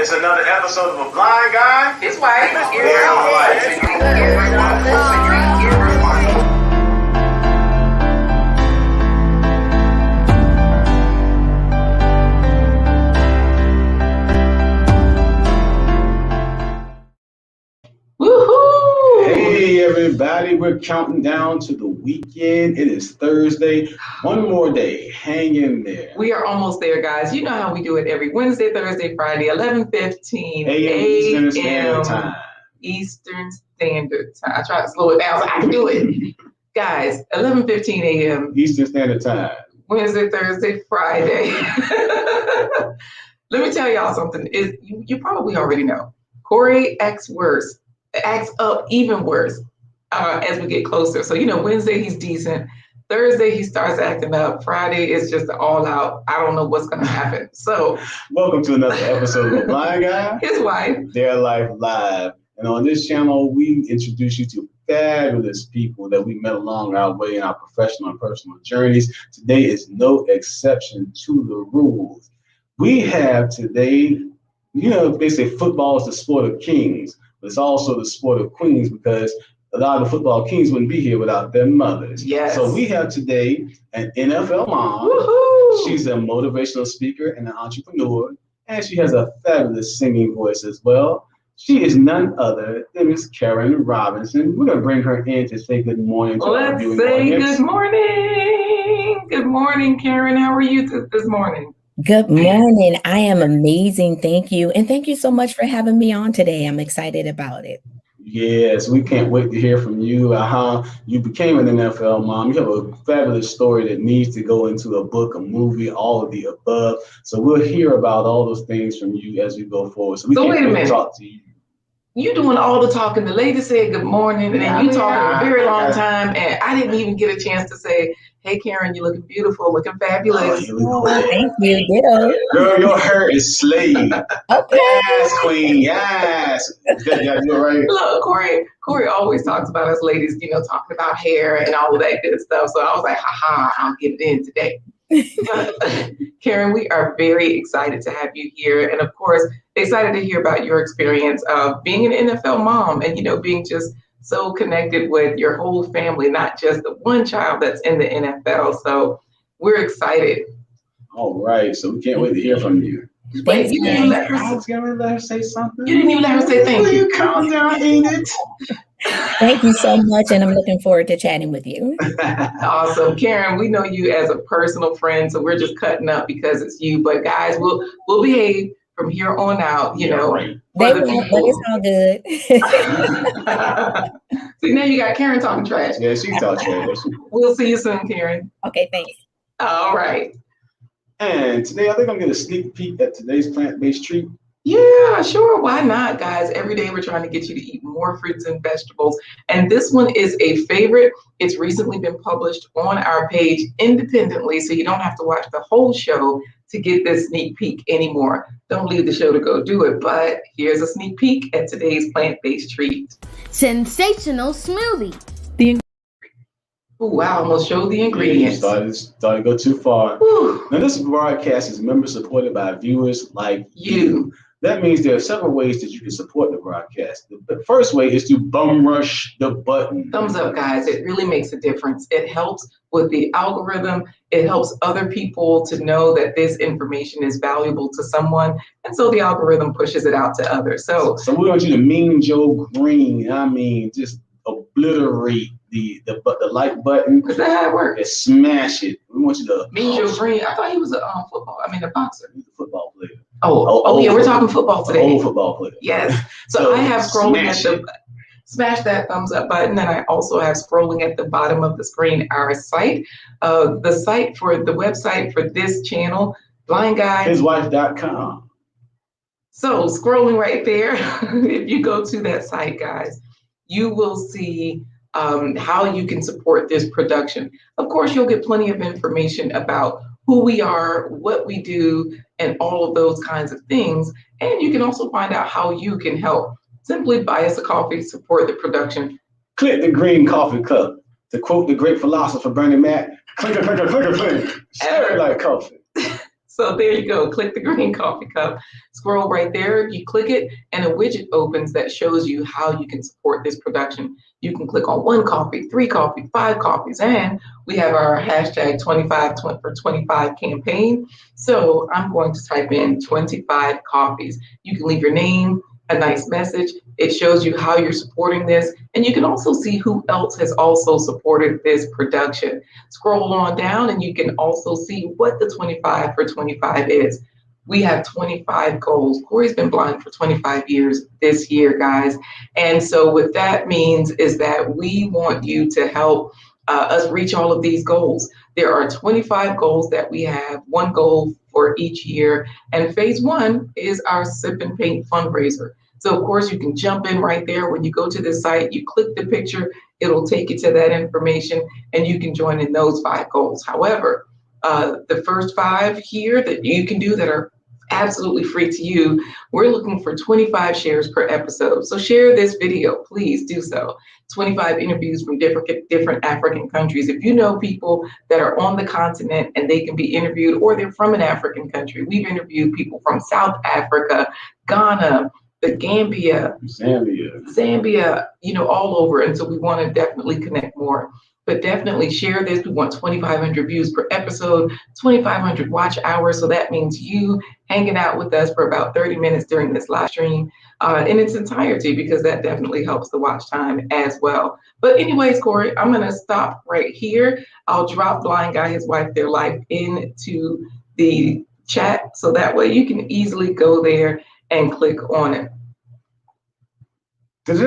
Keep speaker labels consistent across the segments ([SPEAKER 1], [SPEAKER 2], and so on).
[SPEAKER 1] It's another episode of A Blind Guy.
[SPEAKER 2] His wife. Woohoo!
[SPEAKER 3] Hey everybody, we're counting down to the weekend. It is Thursday. One more day. Hang in there.
[SPEAKER 2] We are almost there, guys. You know how we do it every Wednesday, Thursday, Friday, 11:15
[SPEAKER 3] a.m. Eastern Standard Time.
[SPEAKER 2] Eastern Standard Time. I try to slow it down so I can do it. Guys, 11:15 a.m.
[SPEAKER 3] Eastern Standard Time.
[SPEAKER 2] Wednesday, Thursday, Friday. Let me tell y'all something. You probably already know. Corey acts up even worse as we get closer. So, Wednesday he's decent. Thursday he starts acting up. Friday is just all out. I don't know what's going to happen. So,
[SPEAKER 3] welcome to another episode of A Blind Guy.
[SPEAKER 2] His wife.
[SPEAKER 3] Their Life Live. And on this channel, we introduce you to fabulous people that we met along our way in our professional and personal journeys. Today is no exception to the rules. We have today, they say football is the sport of kings, but it's also the sport of queens because a lot of the football kings wouldn't be here without their mothers.
[SPEAKER 2] Yes.
[SPEAKER 3] So we have today an NFL mom.
[SPEAKER 2] Woohoo!
[SPEAKER 3] She's a motivational speaker and an entrepreneur, and she has a fabulous singing voice as well. She is none other than Miss Karen Robinson. We're going to bring her in to say good morning to our viewing audience.
[SPEAKER 2] Good morning. Good morning, Karen. How are you this morning?
[SPEAKER 4] Good morning. I am amazing. Thank you. And thank you so much for having me on today. I'm excited about it.
[SPEAKER 3] Yes, we can't wait to hear from you. You became an NFL mom. You have a fabulous story that needs to go into a book, a movie, all of the above. So we'll hear about all those things from you as we go forward. So we can't wait to talk to you.
[SPEAKER 2] You doing all the talking. The lady said good morning, and then you talking a very long time, and I didn't even get a chance to say, hey, Karen, you're looking beautiful, looking fabulous.
[SPEAKER 4] Thank you. Ditto.
[SPEAKER 3] Girl, your hair is slayed.
[SPEAKER 4] Okay.
[SPEAKER 3] Yes, queen. Yes. You're right.
[SPEAKER 2] Look, Corey always talks about us ladies, talking about hair and all of that good stuff. So I was like, I'll get it in today. Karen, we are very excited to have you here. And of course, excited to hear about your experience of being an NFL mom and, being just so connected with your whole family, not just the one child that's in the NFL. So we're excited.
[SPEAKER 3] All right. So we can't wait to hear from you.
[SPEAKER 2] Wait, you didn't let
[SPEAKER 3] her say something.
[SPEAKER 2] You didn't even let her say thank you.
[SPEAKER 3] Calm down, ain't it?
[SPEAKER 4] Thank you so much. And I'm looking forward to chatting with you.
[SPEAKER 2] Awesome. Karen, we know you as a personal friend, so we're just cutting up because it's you. But guys, we'll behave from here on out,
[SPEAKER 3] Right.
[SPEAKER 4] They won't, but it's all good.
[SPEAKER 2] See, now you got Karen talking trash.
[SPEAKER 3] Yeah, she talks trash.
[SPEAKER 2] We'll see you soon, Karen.
[SPEAKER 4] Okay, thanks.
[SPEAKER 2] All right.
[SPEAKER 3] And today, I think I'm going to sneak peek at today's plant-based treat.
[SPEAKER 2] Yeah, sure. Why not, guys? Every day we're trying to get you to eat more fruits and vegetables. And this one is a favorite. It's recently been published on our page independently, so you don't have to watch the whole show to get this sneak peek anymore. Don't leave the show to go do it. But here's a sneak peek at today's plant-based treat.
[SPEAKER 5] Sensational smoothie.
[SPEAKER 2] Ooh, I almost showed the ingredients.
[SPEAKER 3] Started to go too far.
[SPEAKER 2] Whew.
[SPEAKER 3] Now, this broadcast is member supported by viewers like you. That means there are several ways that you can support the broadcast. The first way is to bum rush the button.
[SPEAKER 2] Thumbs up, guys. It really makes a difference. It helps with the algorithm. It helps other people to know that this information is valuable to someone. And so the algorithm pushes it out to others. So
[SPEAKER 3] we want you to mean Joe Green. Just obliterate the like button.
[SPEAKER 2] Is that how it works?
[SPEAKER 3] And smash it. We want you to
[SPEAKER 2] Mean Joe Green. I thought he was a boxer.
[SPEAKER 3] He's a football player.
[SPEAKER 2] Yeah, we're talking football today.
[SPEAKER 3] Old football player.
[SPEAKER 2] Yes. So I have scrolling at smash that thumbs up button, and I also have scrolling at the bottom of the screen our site. The website for this channel, blindguy.com. So scrolling right there, if you go to that site, guys, you will see how you can support this production. Of course, you'll get plenty of information about who we are, what we do, and all of those kinds of things. And you can also find out how you can help. Simply buy us a coffee, support the production.
[SPEAKER 3] Click the green coffee cup. To quote the great philosopher Bernie Mac, clink, clink, clink, clink, clink. Stir like coffee.
[SPEAKER 2] So there you go. Click the green coffee cup, scroll right there. You click it and a widget opens that shows you how you can support this production. You can click on 1 coffee, 3 coffee, 5 coffees, and we have our hashtag 25 for 25 campaign. So I'm going to type in 25 coffees. You can leave your name, a nice message. It shows you how you're supporting this, and you can also see who else has also supported this production. Scroll on down and you can also see what the 25 for 25 is. We have 25 goals. Corey's been blind for 25 years this year, guys. And so what that means is that we want you to help us reach all of these goals. There are 25 goals that we have, 1 goal for each year. And phase 1 is our Sip and Paint fundraiser. So of course you can jump in right there. When you go to the site, you click the picture, it'll take you to that information and you can join in those 5 goals. However, the first 5 here that you can do that are absolutely free to you, we're looking for 25 shares per episode. So share this video, please do so. 25 interviews from different African countries. If you know people that are on the continent and they can be interviewed, or they're from an African country. We've interviewed people from South Africa, Ghana, the Gambia, Zambia, all over. And so we want to definitely connect more. But definitely share this. We want 2,500 views per episode, 2,500 watch hours. So that means you hanging out with us for about 30 minutes during this live stream in its entirety, because that definitely helps the watch time as well. But anyways, Corey, I'm going to stop right here. I'll drop Blind Guy, his wife, their life into the chat. So that way you can easily go there and click on it.
[SPEAKER 3] It's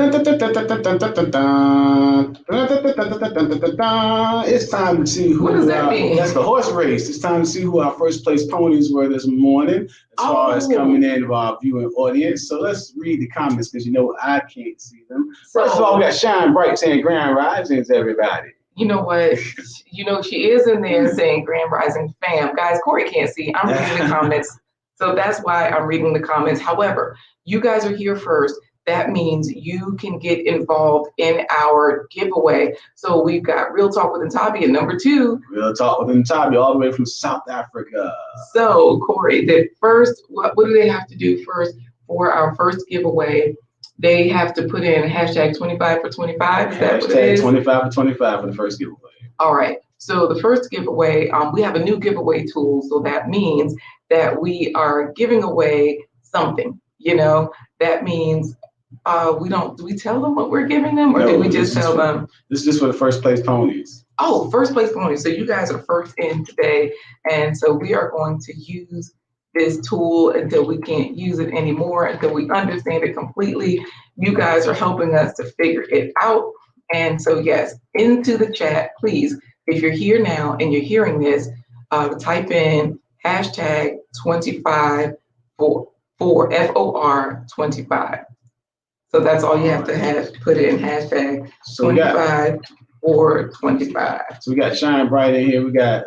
[SPEAKER 3] time to see who.
[SPEAKER 2] What does that mean?
[SPEAKER 3] That's the horse race. It's time to see who our first place ponies were this morning, as far as coming in of our viewing audience. So let's read the comments, because I can't see them. First of all, we got Shine Bright saying Grand Risings, everybody.
[SPEAKER 2] You know what? She is in there saying Grand Rising fam. Guys, Corey can't see. I'm reading the comments. So that's why I'm reading the comments. However, you guys are here first. That means you can get involved in our giveaway. So we've got Real Talk with Ntabi, and number 2.
[SPEAKER 3] Real Talk with Ntabi, all the way from South Africa.
[SPEAKER 2] So Corey, the first, what do they have to do first for our first giveaway? They have to put in hashtag 25 for 25. Is that what it is?
[SPEAKER 3] 25 for 25 for the first giveaway. All
[SPEAKER 2] right. So the first giveaway, we have a new giveaway tool. So that means that we are giving away something. That means do we tell them what we're giving them, or do we just tell them?
[SPEAKER 3] This is just for the first place ponies.
[SPEAKER 2] Oh, first place ponies. So you guys are first in today. And so we are going to use this tool until we can't use it anymore, until we understand it completely. You guys are helping us to figure it out. And so, yes, into the chat, please, if you're here now and you're hearing this, type in hashtag 25 for FOR 25. So that's all you have to put in hashtag 25 for 25.
[SPEAKER 3] So we got Shine Bright in here. We got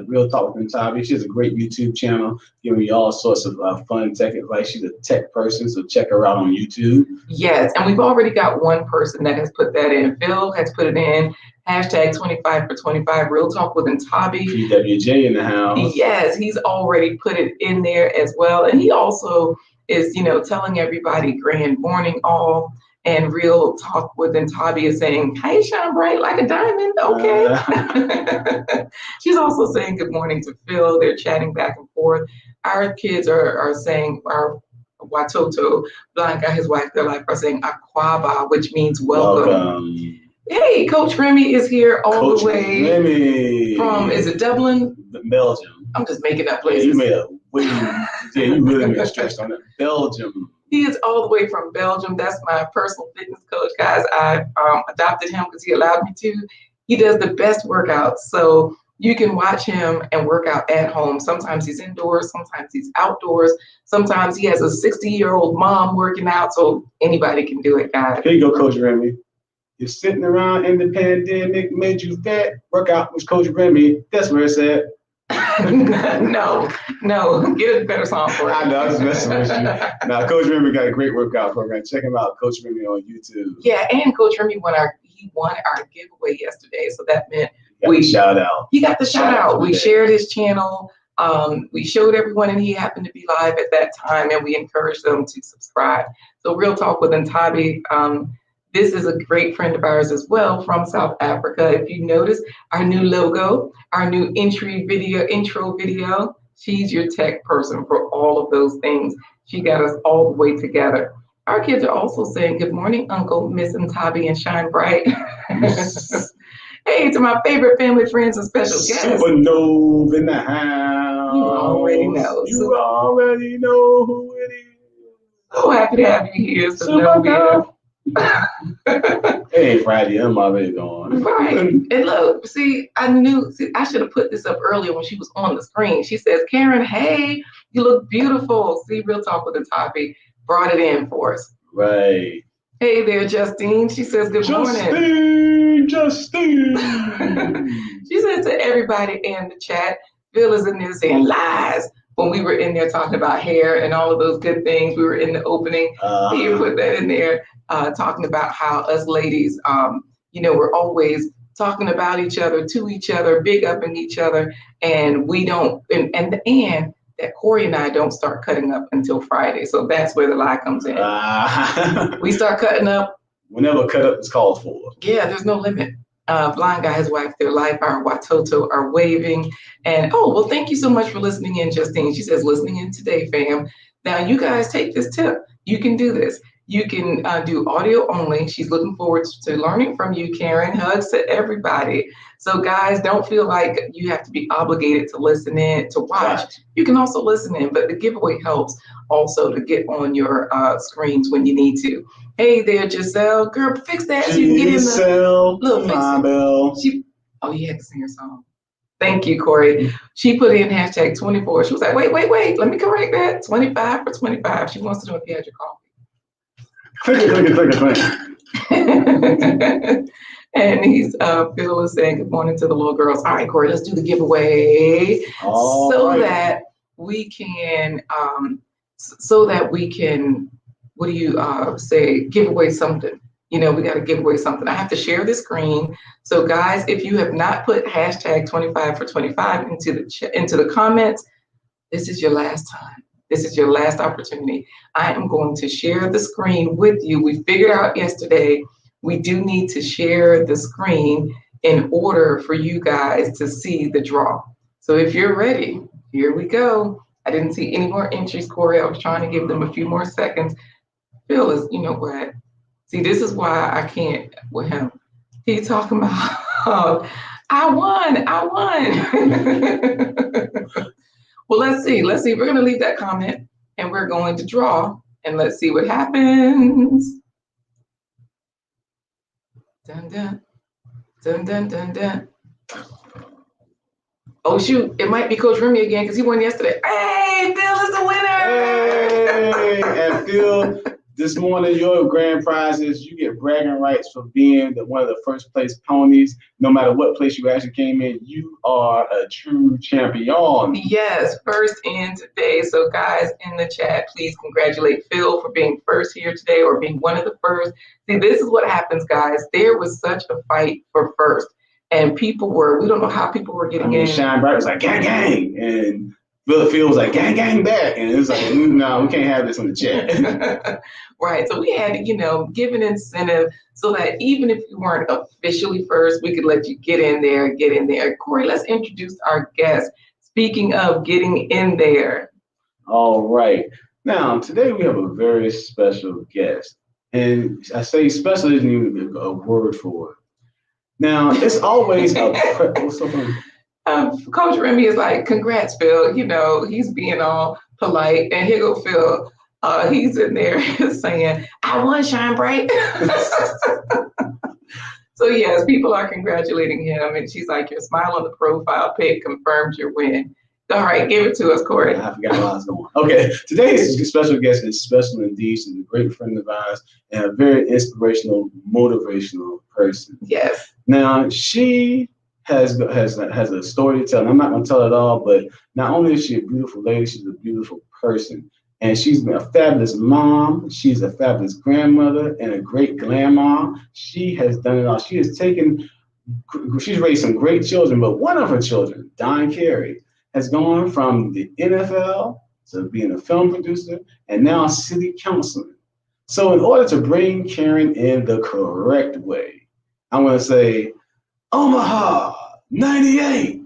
[SPEAKER 3] Real Talk with Ntabi. She has a great YouTube channel giving you all sorts of fun tech advice. She's a tech person, so check her out on YouTube.
[SPEAKER 2] Yes, and we've already got one person that has put that in. Phil has put it in. Hashtag 25 for 25, Real Talk with Ntabi.
[SPEAKER 3] PWJ in the house.
[SPEAKER 2] Yes, he's already put it in there as well. And he also is, telling everybody grand morning all. And Real Talk with Ntabi is saying, hey, shine bright like a diamond. Okay. She's also saying good morning to Phil. They're chatting back and forth. Our kids are saying, our Watoto, Blind Guy, his wife, their life, are saying Akwaba, which means welcome. Hey, Coach Remy is here all the way from, is it Dublin?
[SPEAKER 3] Belgium.
[SPEAKER 2] I'm just making up places.
[SPEAKER 3] You really made a stretch on it. Belgium.
[SPEAKER 2] He is all the way from Belgium. That's my personal fitness coach, guys. I adopted him because he allowed me to. He does the best workouts. So you can watch him and work out at home. Sometimes he's indoors, sometimes he's outdoors. Sometimes he has a 60-year-old mom working out. So anybody can do it, guys.
[SPEAKER 3] Here you go, Coach Remy. You're sitting around in the pandemic, made you fat. Work out with Coach Remy. That's where it's at.
[SPEAKER 2] No, get a better song for it.
[SPEAKER 3] I know, I'm just messing with you. Now, Coach Remy got a great workout program. Check him out, Coach Remy on YouTube.
[SPEAKER 2] Yeah, and Coach Remy won our giveaway yesterday, so that meant
[SPEAKER 3] he got the shout out.
[SPEAKER 2] We shared his channel. We showed everyone, and he happened to be live at that time, and we encouraged them to subscribe. So Real Talk with Ntabi, this is a great friend of ours as well from South Africa. If you notice our new logo, our new intro video, she's your tech person for all of those things. She got us all the way together. Our kids are also saying, good morning, Uncle, Miss Ntabi, and Shine Bright. Hey, to my favorite family, friends, and special guests.
[SPEAKER 3] Supernova in the house.
[SPEAKER 2] You already know.
[SPEAKER 3] You already know who it is.
[SPEAKER 2] So happy to have you here, Supernova.
[SPEAKER 3] Hey, Friday, I'm already gone.
[SPEAKER 2] Right. And look, I should have put this up earlier when she was on the screen. She says, Karen, hey, you look beautiful. See, Real Talk with Ntabi brought it in for us.
[SPEAKER 3] Right.
[SPEAKER 2] Hey there, Justine. She says, good morning.
[SPEAKER 3] Justine.
[SPEAKER 2] She said to everybody in the chat, Phil is in there saying lies. When we were in there talking about hair and all of those good things, we were in the opening. You put that in there, talking about how us ladies, we're always talking about each other, to each other, big up in each other, and we don't, and that Corey and I don't start cutting up until Friday. So that's where the lie comes in. We start cutting up.
[SPEAKER 3] Whenever cut up is called for.
[SPEAKER 2] Yeah, there's no limit. Blind Guy, his wife, their life, our Watoto are waving. And well, thank you so much for listening in, Justine. She says, listening in today, fam. Now, you guys take this tip. You can do this. You can do audio only. She's looking forward to learning from you, Karen. Hugs to everybody. So, guys, don't feel like you have to be obligated to listen in, to watch. Right. You can also listen in, but the giveaway helps also to get on your screens when you need to. Hey there, Giselle. Girl, fix that so you can get in the look. Oh, you had to sing her song. Thank you, Corey. She put in hashtag 24. She was like, wait. Let me correct that. 25 for 25. She wants to know if you had your coffee.
[SPEAKER 3] Click.
[SPEAKER 2] And he's Phil is saying good morning to the little girls. All right, Corey, let's do the giveaway that we can what do you say, give away something. We got to give away something. I have to share the screen. So guys, if you have not put hashtag 25 for 25 into the comments, this is your last time. This is your last opportunity. I am going to share the screen with you. We figured out yesterday we do need to share the screen in order for you guys to see the draw. So if you're ready, here we go. I didn't see any more entries, Corey. I was trying to give them a few more seconds. Phil is, you know what? See, this is why I can't with him. He's talking about, I won. Well, let's see. We're going to leave that comment and we're going to draw and let's see what happens. Dun, dun, dun, dun, dun, dun. Oh, shoot. It might be Coach Remy again because he won yesterday. Hey, Phil is the winner.
[SPEAKER 3] Hey, and Phil, this morning, your grand prize is you get bragging rights for being one of the first place ponies. No matter what place you actually came in, you are a true champion.
[SPEAKER 2] Yes, first in today. So guys in the chat, please congratulate Phil for being first here today or being one of the first. See, this is what happens, guys. There was such a fight for first. And we don't know how people were getting in.
[SPEAKER 3] Shine Bright was like, gang, gang. And Phil was like, gang, gang back. And it was like, no, we can't have this in the chat.
[SPEAKER 2] Right. So we had to, give an incentive so that even if you weren't officially first, we could let you get in there. Corey, let's introduce our guest. Speaking of getting in there.
[SPEAKER 3] All right. Now, today we have a very special guest. And I say special isn't even a word for it. Now, it's always what's so funny?
[SPEAKER 2] Coach Remy is like, congrats, Phil. He's being all polite. And here go Phil. He's in there saying, I won, Shine Bright. So yes, people are congratulating him. And she's like, your smile on the profile pic confirms your win. All right, give it to us, Corey.
[SPEAKER 3] I forgot where I was going. Okay, today's special guest is special indeed. She's a great friend of ours and a very inspirational, motivational person.
[SPEAKER 2] Yes.
[SPEAKER 3] Now, she has a story to tell. And I'm not going to tell it all, but not only is she a beautiful lady, she's a beautiful person. And she's been a fabulous mom. She's a fabulous grandmother and a great grandma. She has done it all. She's raised some great children, but one of her children, Don Carey, has gone from the NFL to being a film producer and now city councilman. So in order to bring Karen in the correct way, I want to say Omaha, 98.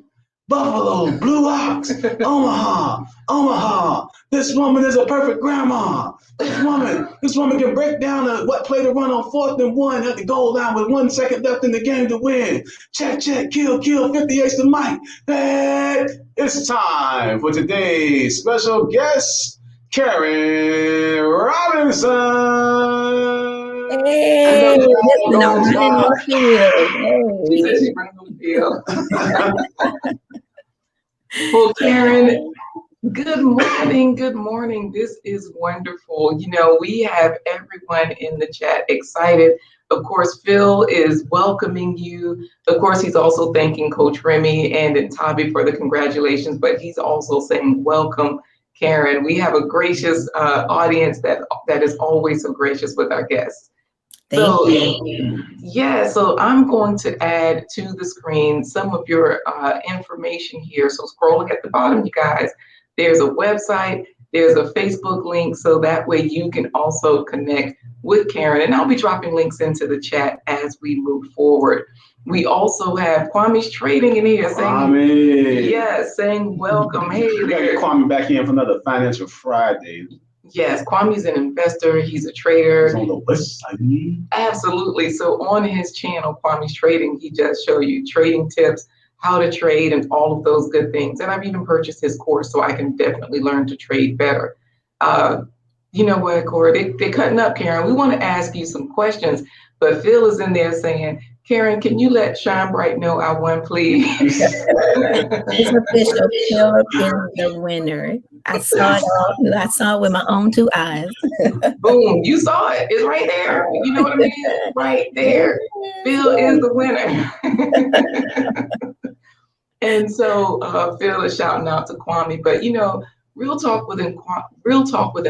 [SPEAKER 3] Buffalo, Blue Ox, Omaha, Omaha. This woman is a perfect grandma. This woman can break down what play to run on 4th and 1 at the goal line with 1 second left in the game to win. Check, kill, 58's the mic. Hey, it's time for today's special guest, Karen Robinson.
[SPEAKER 4] Hey, listen, I'm running the field.
[SPEAKER 2] She said she's running the field. Well, Karen, good morning. Good morning. This is wonderful. You know, we have everyone in the chat excited. Of course, Phil is welcoming you. Of course, he's also thanking Coach Remy and Tabi for the congratulations, but he's also saying welcome, Karen. We have a gracious audience that is always so gracious with our guests.
[SPEAKER 4] Thank you.
[SPEAKER 2] Yeah, so I'm going to add to the screen some of your information here. So scrolling at the bottom, you guys, there's a website, there's a Facebook link, so that way you can also connect with Karen. And I'll be dropping links into the chat as we move forward. We also have Kwame's Trading in here saying welcome. Hey
[SPEAKER 3] We gotta
[SPEAKER 2] there.
[SPEAKER 3] get Kwame back in for another Financial Friday.
[SPEAKER 2] Yes, Kwame's an investor. He's a trader.
[SPEAKER 3] He's on the west side.
[SPEAKER 2] Absolutely. So on his channel, Kwame's Trading, he does show you trading tips, how to trade, and all of those good things. And I've even purchased his course so I can definitely learn to trade better. You know what, Corey? They're cutting up, Karen. We want to ask you some questions, but Phil is in there saying, Karen, can you let Shine Bright know I won, please?
[SPEAKER 4] It's official. Philip is the winner. I saw it with my own 2 eyes.
[SPEAKER 2] Boom, you saw it. It's right there. You know what I mean? Right there. Phil is the winner. And so Phil is shouting out to Kwame, but you know, Real Talk with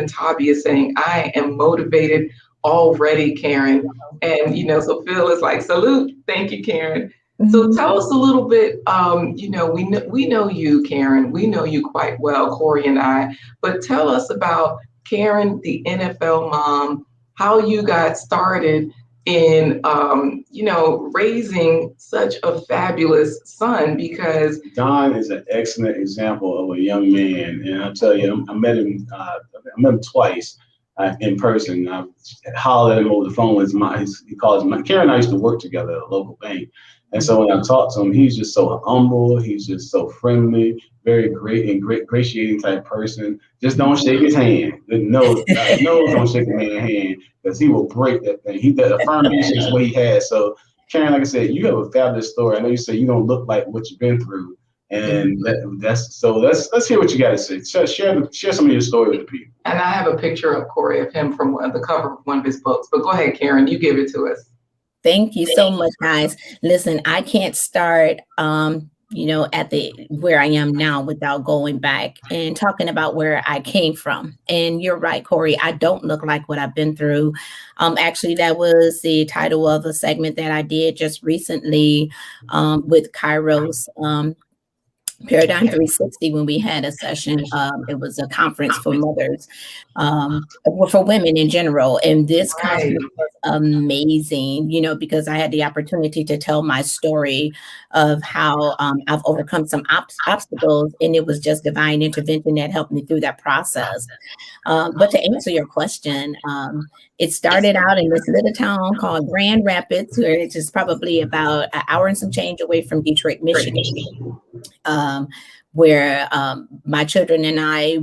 [SPEAKER 2] Tabi is saying, I am motivated already, Karen. And you know, so Phil is like, salute. Thank you, Karen. So tell us a little bit, you know, we know you, Karen. We know you quite well, Corey and I, but tell us about Karen, the NFL mom, how you got started in, you know, raising such a fabulous son, because
[SPEAKER 3] Don is an excellent example of a young man. And I'll tell you, I met him twice in person. I hollered at him over the phone. He calls my Karen and I used to work together at a local bank. And so when I talked to him, he's just so humble. He's just so friendly, very ingratiating type person. Just don't shake his hand. No, don't shake the man's hand, because he will break that thing. He does affirmation is what he has. So Karen, like I said, you have a fabulous story. I know you say you don't look like what you've been through, and let's hear what you got to say. Share some of your story with the people.
[SPEAKER 2] And I have a picture of Corey of him from the cover of one of his books. But go ahead, Karen, you give it to us.
[SPEAKER 4] Thank you so much, guys. Listen, I can't start, you know, at where I am now without going back and talking about where I came from. And you're right, Corey, I don't look like what I've been through. Actually, that was the title of a segment that I did just recently with Kairos Paradigm 360 when we had a session. It was a conference for mothers, for women in general. And this conference was amazing, you know, because I had the opportunity to tell my story of how I've overcome some obstacles, and it was just divine intervention that helped me through that process. But to answer your question, it started out in this little town called Grand Rapids, which is probably about an hour and some change away from Detroit, Michigan. Where my children and I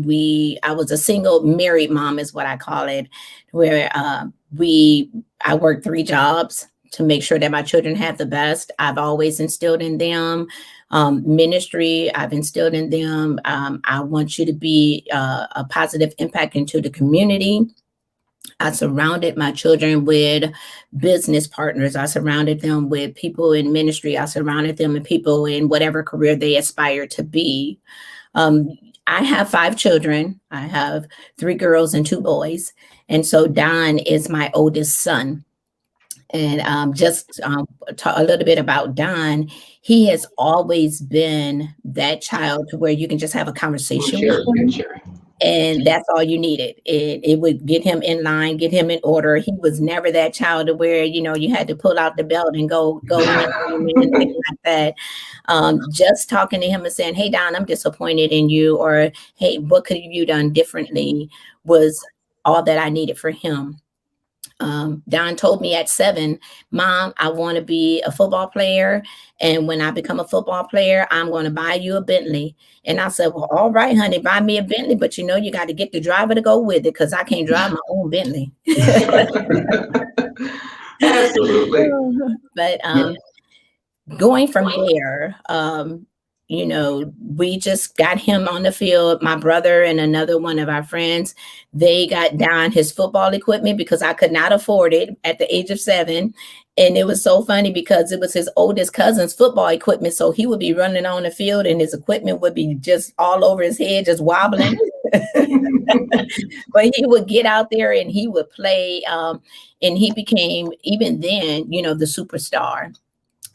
[SPEAKER 4] was a single married mom is what I call it, where I worked 3 jobs to make sure that my children have the best. I've always instilled in them ministry. I've instilled in them. I want you to be a positive impact into the community. I surrounded my children with business partners. I surrounded them with people in ministry. I surrounded them with people in whatever career they aspire to be. I have 5 children. I have 3 girls and 2 boys. And so Don is my oldest son. And just a little bit about Don. He has always been that child to where you can just have a conversation with him.
[SPEAKER 2] Sure.
[SPEAKER 4] And that's all you needed. It would get him in line, get him in order. He was never that child to where, you had to pull out the belt and go in and things like that. Just talking to him and saying, hey, Don, I'm disappointed in you, or hey, what could you done differently, was all that I needed for him. Don told me at 7, Mom, I want to be a football player. And when I become a football player, I'm going to buy you a Bentley. And I said, well, all right, honey, buy me a Bentley. But you got to get the driver to go with it, because I can't drive my own Bentley.
[SPEAKER 2] Absolutely.
[SPEAKER 4] But going from there, we just got him on the field. My brother and another one of our friends, they got Don his football equipment because I could not afford it at the age of 7. And it was so funny because it was his oldest cousin's football equipment. So he would be running on the field and his equipment would be just all over his head, just wobbling. But he would get out there and he would play. And he became, even then, the superstar.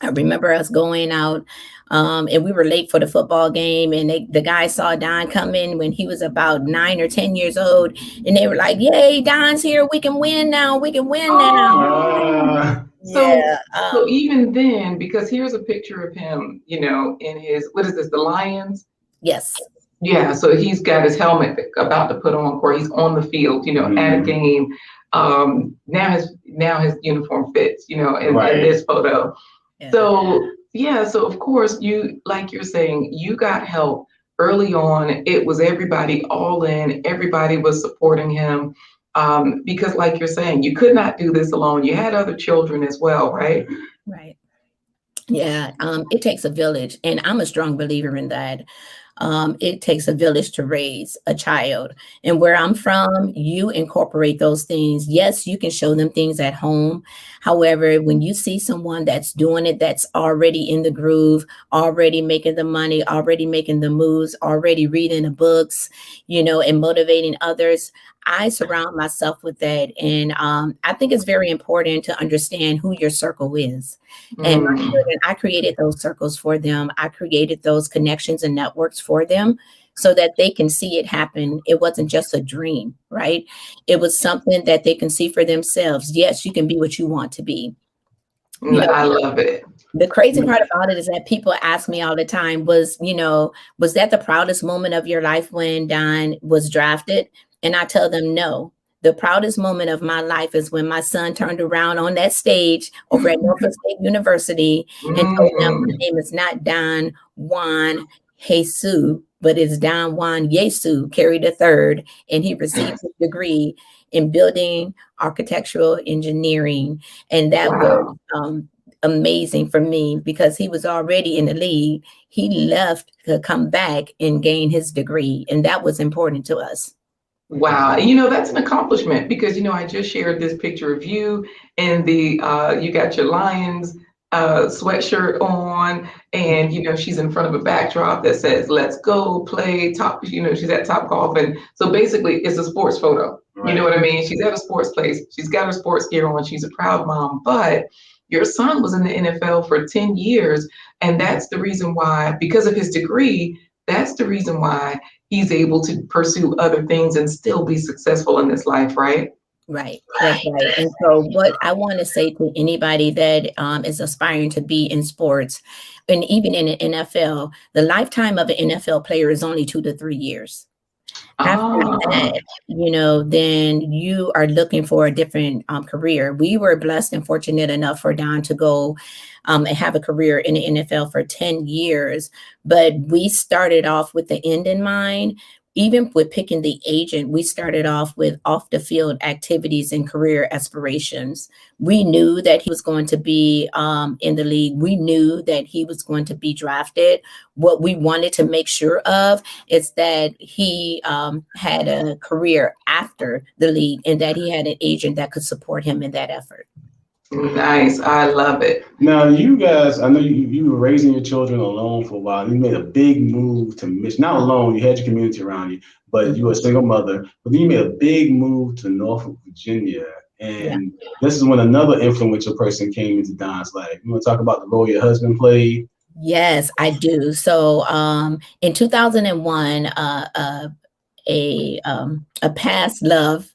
[SPEAKER 4] I remember us going out and we were late for the football game, and the guys saw Don come in when he was about 9 or 10 years old, and they were like, yay, Don's here. We can win now. We can win now.
[SPEAKER 2] So even then, because here's a picture of him, in his, what is this, the Lions?
[SPEAKER 4] Yes.
[SPEAKER 2] Yeah, so he's got his helmet about to put on, or he's on the field, at a game. Now his uniform fits, in this photo.
[SPEAKER 4] Yeah.
[SPEAKER 2] So of course, like you're saying, you got help early on. It was everybody all in, everybody was supporting him. Because like you're saying, you could not do this alone. You had other children as well, right?
[SPEAKER 4] Right. Yeah. It takes a village, and I'm a strong believer in that. It takes a village to raise a child. And where I'm from, you incorporate those things. Yes, you can show them things at home. However, when you see someone that's doing it, that's already in the groove, already making the money, already making the moves, already reading the books, and motivating others, I surround myself with that. And I think it's very important to understand who your circle is. And my children, I created those circles for them. I created those connections and networks for them so that they can see it happen. It wasn't just a dream, right? It was something that they can see for themselves. Yes, you can be what you want to be.
[SPEAKER 2] I love it.
[SPEAKER 4] The crazy part about it is that people ask me all the time, was that the proudest moment of your life when Don was drafted? And I tell them, no. The proudest moment of my life is when my son turned around on that stage over at Norfolk State University and told them, my name is not Don Juan Jesus, but it's Don Juan Jesus, Carey III, and he received his degree in building architectural engineering. And that was amazing for me because he was already in the league. He left to come back and gain his degree, and that was important to us.
[SPEAKER 2] Wow. That's an accomplishment because, I just shared this picture of you and you got your Lions sweatshirt on, and, she's in front of a backdrop that says, let's go play top, she's at Top Golf. And so basically it's a sports photo. Right. You know what I mean? She's at a sports place. She's got her sports gear on. She's a proud mom, but your son was in the NFL for 10 years. And that's the reason why, because of his degree, that's the reason why he's able to pursue other things and still be successful in this life, right?
[SPEAKER 4] Right. That's right. And so what I want to say to anybody that is aspiring to be in sports, and even in the NFL, the lifetime of an NFL player is only 2 to 3 years. After that, then you are looking for a different career. We were blessed and fortunate enough for Don to go and have a career in the NFL for 10 years. But we started off with the end in mind. Even with picking the agent, we started off with off the field activities and career aspirations. We knew that he was going to be in the league. We knew that he was going to be drafted. What we wanted to make sure of is that he had a career after the league and that he had an agent that could support him in that effort.
[SPEAKER 2] Nice. I love it.
[SPEAKER 3] Now, you guys, I know you were raising your children alone for a while. You made a big move to Michigan. Not alone, you had your community around you, but you were a single mother. But then you made a big move to Norfolk, Virginia.
[SPEAKER 4] Yeah.
[SPEAKER 3] And this is when another influential person came into Don's life. You want to talk about the role your husband played?
[SPEAKER 4] Yes, I do. So in 2001, a past love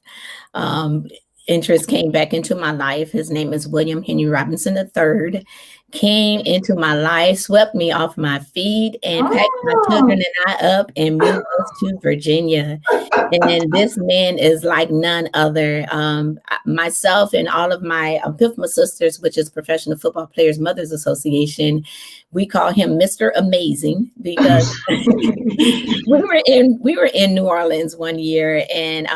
[SPEAKER 4] um, interest came back into my life. His name is William Henry Robinson III. Came into my life, swept me off my feet, and packed my children and I up and moved us to Virginia. And this man is like none other. Myself and all of my Pifma sisters, which is Professional Football Players Mothers Association, we call him Mr. Amazing because we were in New Orleans one year, and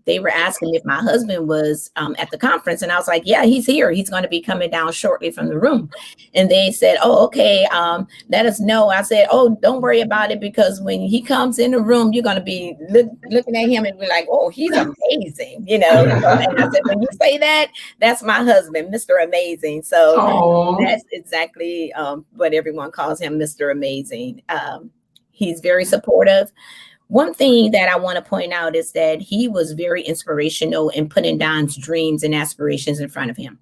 [SPEAKER 4] they were asking if my husband was at the conference, and I was like, yeah, he's here. He's going to be coming down shortly from the room. And they said, oh, okay, let us know. I said, oh, don't worry about it, because when he comes in the room, you're going to be looking at him and be like, oh, he's amazing, you know. And I said, when you say that, that's my husband, Mr. Amazing. So that's exactly what everyone calls him, Mr. Amazing. He's very supportive. One thing that I want to point out is that he was very inspirational in putting Don's dreams and aspirations in front of him.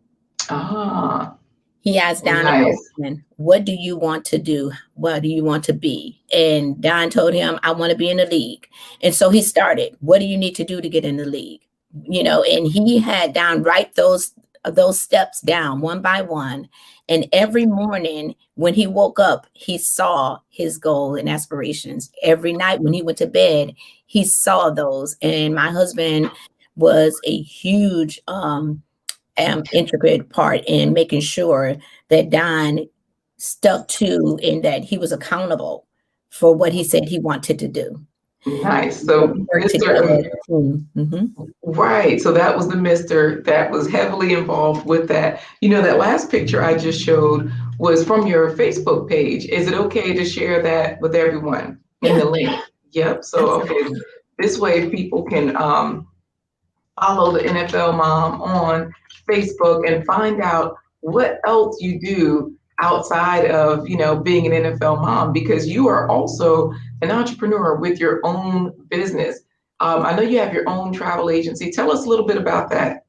[SPEAKER 4] He asked Don a question, what do you want to do? What do you want to be? And Don told him, I want to be in the league. And so he started, what do you need to do to get in the league? You know, and he had Don write those steps down one by one. And every morning when he woke up, he saw his goal and aspirations. Every night when he went to bed, he saw those. And my husband was a huge intricate part in making sure that Don stuck to, and that he was accountable for what he said he wanted to do.
[SPEAKER 2] Nice. So right. So that was the Mr. that was heavily involved with that. You know, that last picture I just showed was from your Facebook page. Is it okay to share that with everyone in the link? Yep. So okay, this way people can follow the NFL Mom on Facebook and find out what else you do outside of, you know, being an NFL mom, because you are also an entrepreneur with your own business. I know you have your own travel agency. Tell us a little bit about that.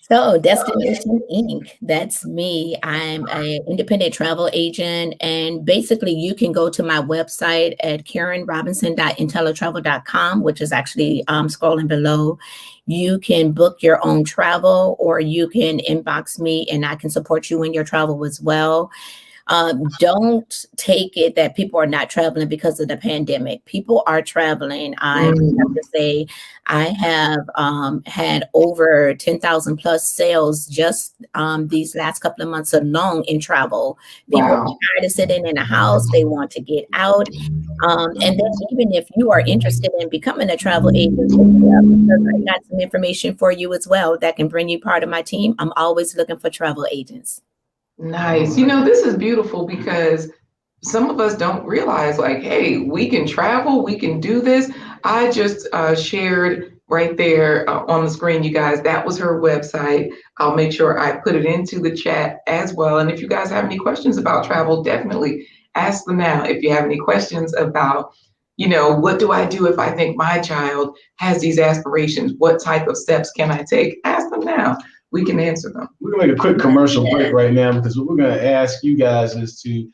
[SPEAKER 4] So Destination Inc., that's me. I'm an independent travel agent. And basically you can go to my website at karenrobinson.intellitravel.com, which is actually scrolling below. You can book your own travel, or you can inbox me and I can support you in your travel as well. Don't take it that people are not traveling because of the pandemic. People are traveling. I have to say, I have had over 10,000 plus sales just these last couple of months alone in travel. People are tired of sitting in a house. They want to get out. And then even if you are interested in becoming a travel agent, because I got some information for you as well that can bring you part of my team. I'm always looking for travel agents.
[SPEAKER 2] Nice. You know, this is beautiful because some of us don't realize, like, hey, we can travel, we can do this. I just shared right there on the screen, you guys, that was her website. I'll make sure I put it into the chat as well. And if you guys have any questions about travel, definitely ask them now. If you have any questions about, you know, what do I do if I think my child has these aspirations? What type of steps can I take? Ask them now. We can answer them.
[SPEAKER 3] We're gonna make a quick commercial break right now, because what we're gonna ask you guys is to,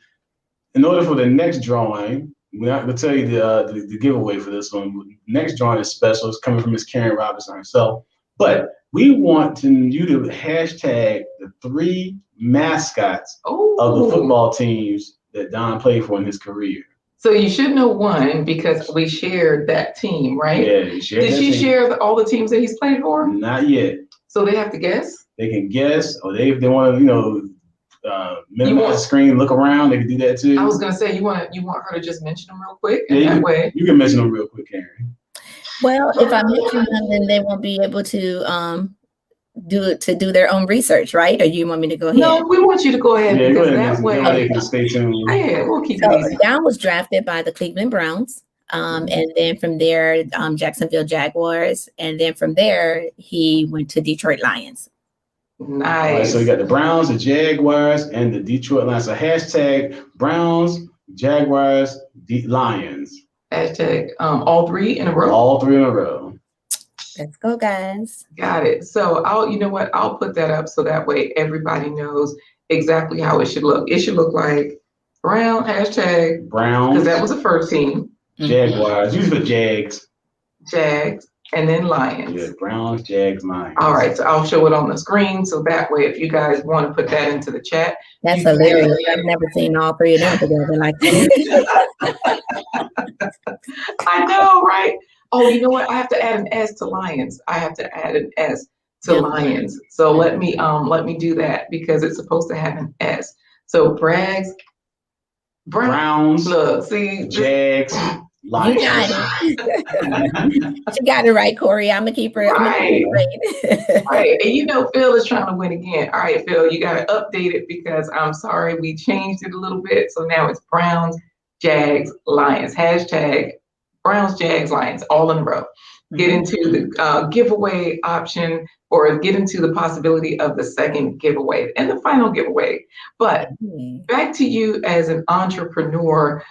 [SPEAKER 3] in order for the next drawing, we're not gonna tell you the giveaway for this one. Next drawing is special. It's coming from Miss Karen Robinson herself. But we want you to hashtag the 3 mascots of the football teams that Don played for in his career.
[SPEAKER 2] So you should know one, because we shared that team, right?
[SPEAKER 3] Yeah, you shared that team. Did she
[SPEAKER 2] share all the teams that he's played for?
[SPEAKER 3] Not yet.
[SPEAKER 2] So they have to guess?
[SPEAKER 3] They can guess, or if they want to, you know, minimize the screen, look around, they can do that too.
[SPEAKER 2] I was gonna say, you want her to just mention them real quick, and that way
[SPEAKER 3] you can mention them real quick, Karen.
[SPEAKER 4] Well, if I mention them, then they won't be able to do their own research, right? Or you want me to go ahead?
[SPEAKER 2] No, we want you to go ahead, because that way
[SPEAKER 3] they can stay tuned.
[SPEAKER 2] Yeah, we'll keep it easy.
[SPEAKER 4] Don was drafted by the Cleveland Browns. And then from there, Jacksonville Jaguars. And then from there, he went to Detroit Lions.
[SPEAKER 2] Nice.
[SPEAKER 3] All right, so you got the Browns, the Jaguars, and the Detroit Lions. So hashtag Browns, Jaguars, Lions.
[SPEAKER 2] Hashtag all three in a row.
[SPEAKER 3] All three in a row.
[SPEAKER 4] Let's go, guys.
[SPEAKER 2] Got it. So you know what? I'll put that up so that way everybody knows exactly how it should look. It should look like Brown, hashtag
[SPEAKER 3] Browns.
[SPEAKER 2] Because that was the first team.
[SPEAKER 3] Jaguars. Use the Jags.
[SPEAKER 2] Jags, and then Lions.
[SPEAKER 3] Yeah, Browns, Jags, Lions.
[SPEAKER 2] All right, so I'll show it on the screen. So that way, if you guys want to put that into the chat.
[SPEAKER 4] That's hilarious. I've never seen all three of them together like that.
[SPEAKER 2] I know, right? Oh, you know what? I have to add an S to Lions. I have to add an S to Lions. So let me do that because it's supposed to have an S. So Browns. Look, see,
[SPEAKER 3] Jags. Lions.
[SPEAKER 4] You got it. You got it right, Corey. I'm gonna keep her.
[SPEAKER 2] Right. Right. And you know, Phil is trying to win again. All right, Phil, you got to update it because I'm sorry, we changed it a little bit. So now it's Browns, Jags, Lions. Hashtag Browns, Jags, Lions, all in a row. Get into the giveaway option or get into the possibility of the second giveaway and the final giveaway. But back to you as an entrepreneur.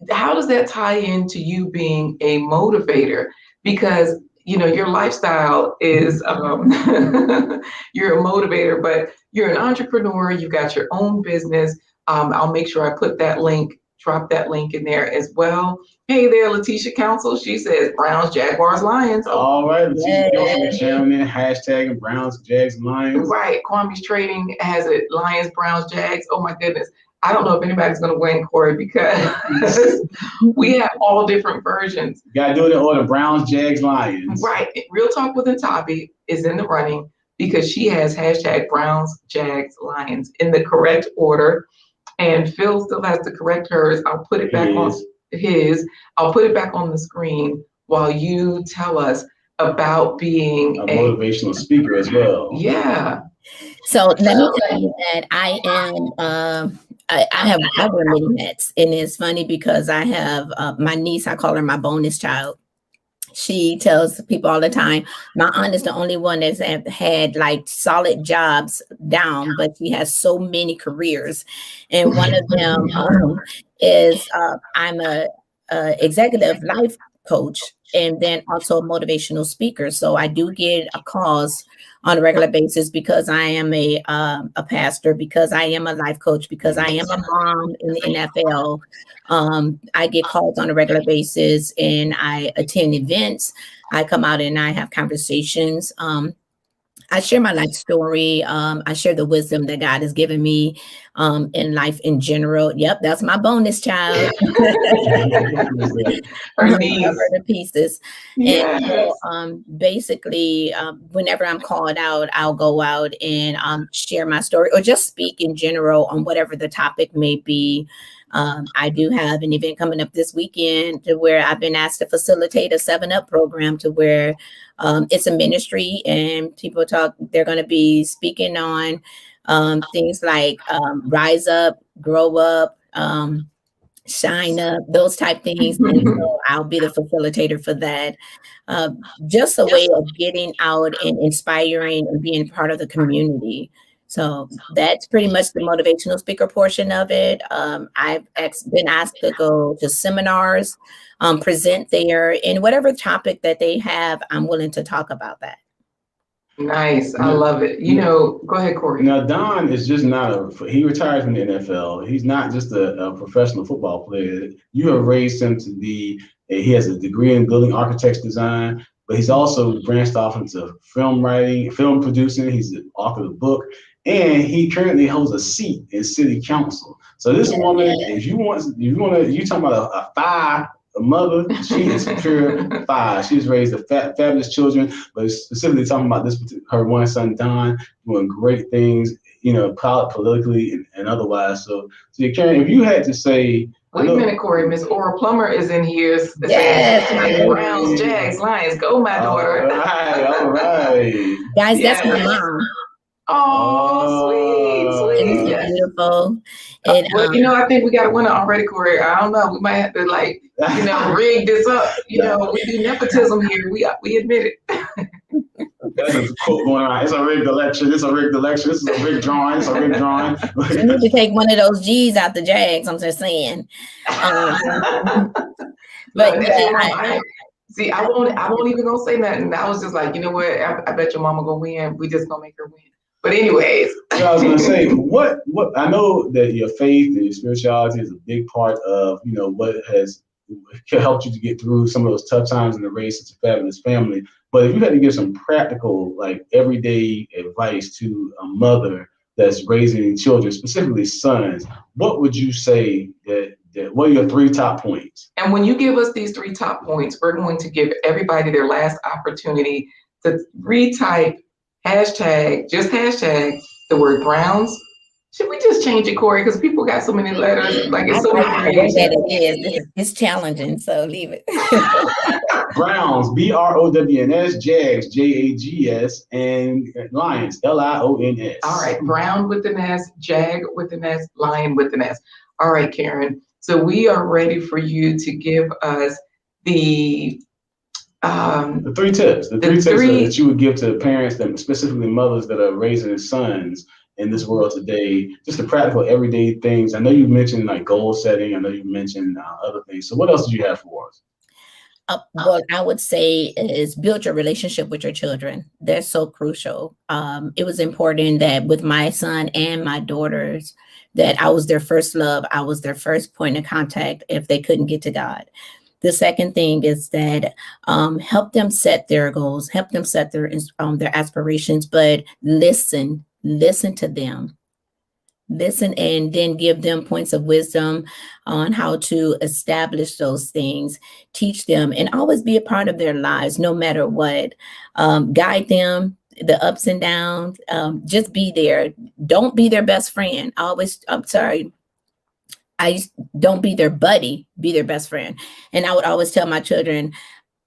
[SPEAKER 2] How does that tie into you being a motivator? Because, you know, your lifestyle is, you're a motivator, but you're an entrepreneur, you've got your own business. I'll make sure I put that link, drop that link in there as well. Hey there, Letitia Council. She says Browns, Jaguars, Lions.
[SPEAKER 3] All right, Letitia Council, chiming in, hashtag Browns, Jags, Lions.
[SPEAKER 2] Right, Kwame's Trading has it, Lions, Browns, Jags. Oh my goodness. I don't know if anybody's going to win, Corey, because we have all different versions.
[SPEAKER 3] You got to do it in order, Browns, Jags, Lions.
[SPEAKER 2] Right. Real Talk with Ntabi is in the running because she has hashtag Browns, Jags, Lions in the correct order. And Phil still has to correct hers. I'll put it back on his. I'll put it back on the screen while you tell us about being
[SPEAKER 3] a motivational speaker as well.
[SPEAKER 2] Yeah.
[SPEAKER 4] So let me tell you that I am, I have other mini hats, and it's funny because I have my niece, I call her my bonus child. She tells people all the time, my aunt is the only one that's had like solid jobs down, but she has so many careers. And one of them is I'm a executive life coach and then also a motivational speaker. So I do get calls on a regular basis because I am a pastor, because I am a life coach, because I am a mom in the NFL. I get calls on a regular basis and I attend events. I come out and I have conversations. I share my life story. I share the wisdom that God has given me in life in general. Yep, that's my bonus child. Her the pieces. Yes. And so, basically, whenever I'm called out, I'll go out and share my story or just speak in general on whatever the topic may be. I do have an event coming up this weekend to where I've been asked to facilitate a 7-Up program to where it's a ministry and people they're going to be speaking on things like rise up, grow up, shine up, those type things. And so I'll be the facilitator for that. Just a way of getting out and inspiring and being part of the community. So that's pretty much the motivational speaker portion of it. I've been asked to go to seminars, present there, and whatever topic that they have, I'm willing to talk about that.
[SPEAKER 2] Nice. I love it. You know, go ahead, Corey.
[SPEAKER 3] Now, Don is just not he retired from the NFL. He's not just a professional football player. You have raised him to be, he has a degree in building architects design, but he's also branched off into film writing, film producing. He's the author of the book. And he currently holds a seat in city council. So this woman, if you want to, you talking about a fire mother, she is pure fire. She's raised fabulous children, but specifically talking about her one son, Don, doing great things, you know, politically and otherwise. So Karen, if you had to say,
[SPEAKER 2] wait a minute, Corey, Miss Aura Plummer is in here.
[SPEAKER 4] Yes.
[SPEAKER 2] Browns, Jags, Lions, go, my daughter.
[SPEAKER 3] All right.
[SPEAKER 4] Guys, that's my mom.
[SPEAKER 2] Oh, sweet.
[SPEAKER 4] It's beautiful. And,
[SPEAKER 2] well, you know, I think we got a winner already, Corey. I don't know. We might have to, like, you know, rig this up. You know, we do nepotism here. We admit it.
[SPEAKER 3] There's a quote going around. It's a rigged election. It's a rigged election. This is a rigged drawing. It's a rigged drawing.
[SPEAKER 4] You need to take one of those G's out the Jags. I'm just saying. But yeah,
[SPEAKER 2] see, I won't even gonna say nothing. I was just like, you know what? I bet your mama gonna win. We just gonna make her win. But anyways,
[SPEAKER 3] so I was gonna say, what I know that your faith and your spirituality is a big part of, what has helped you to get through some of those tough times in the race. It's a fabulous family. But if you had to give some practical, like everyday advice to a mother that's raising children, specifically sons, what would you say that what are your 3 top points?
[SPEAKER 2] And when you give us these 3 top points, we're going to give everybody their last opportunity to retype just hashtag the word Browns. Should we just change it, Corey? Because people got so many letters. Like it's so many
[SPEAKER 4] the way that it is. It's challenging, so leave it.
[SPEAKER 3] Browns, BROWNS, Jags, JAGS, and Lions, LIONS.
[SPEAKER 2] All right, Brown with an S, Jag with an S, Lion with an S. All right, Karen. So we are ready for you to give us the
[SPEAKER 3] 3 tips. The 3 tips that you would give to parents, that specifically mothers that are raising sons in this world today, just the practical everyday things. I know you mentioned like goal setting. I know you mentioned other things. So what else do you have for us?
[SPEAKER 4] What I would say is build your relationship with your children. They're so crucial. It was important that with my son and my daughters, that I was their first love. I was their first point of contact if they couldn't get to God. The second thing is that help them set their goals, help them set their aspirations, but listen to them. Listen and then give them points of wisdom on how to establish those things, teach them, and always be a part of their lives, no matter what. Guide them, the ups and downs, just be there. Don't be their best friend. Don't be their buddy, be their best friend. And I would always tell my children,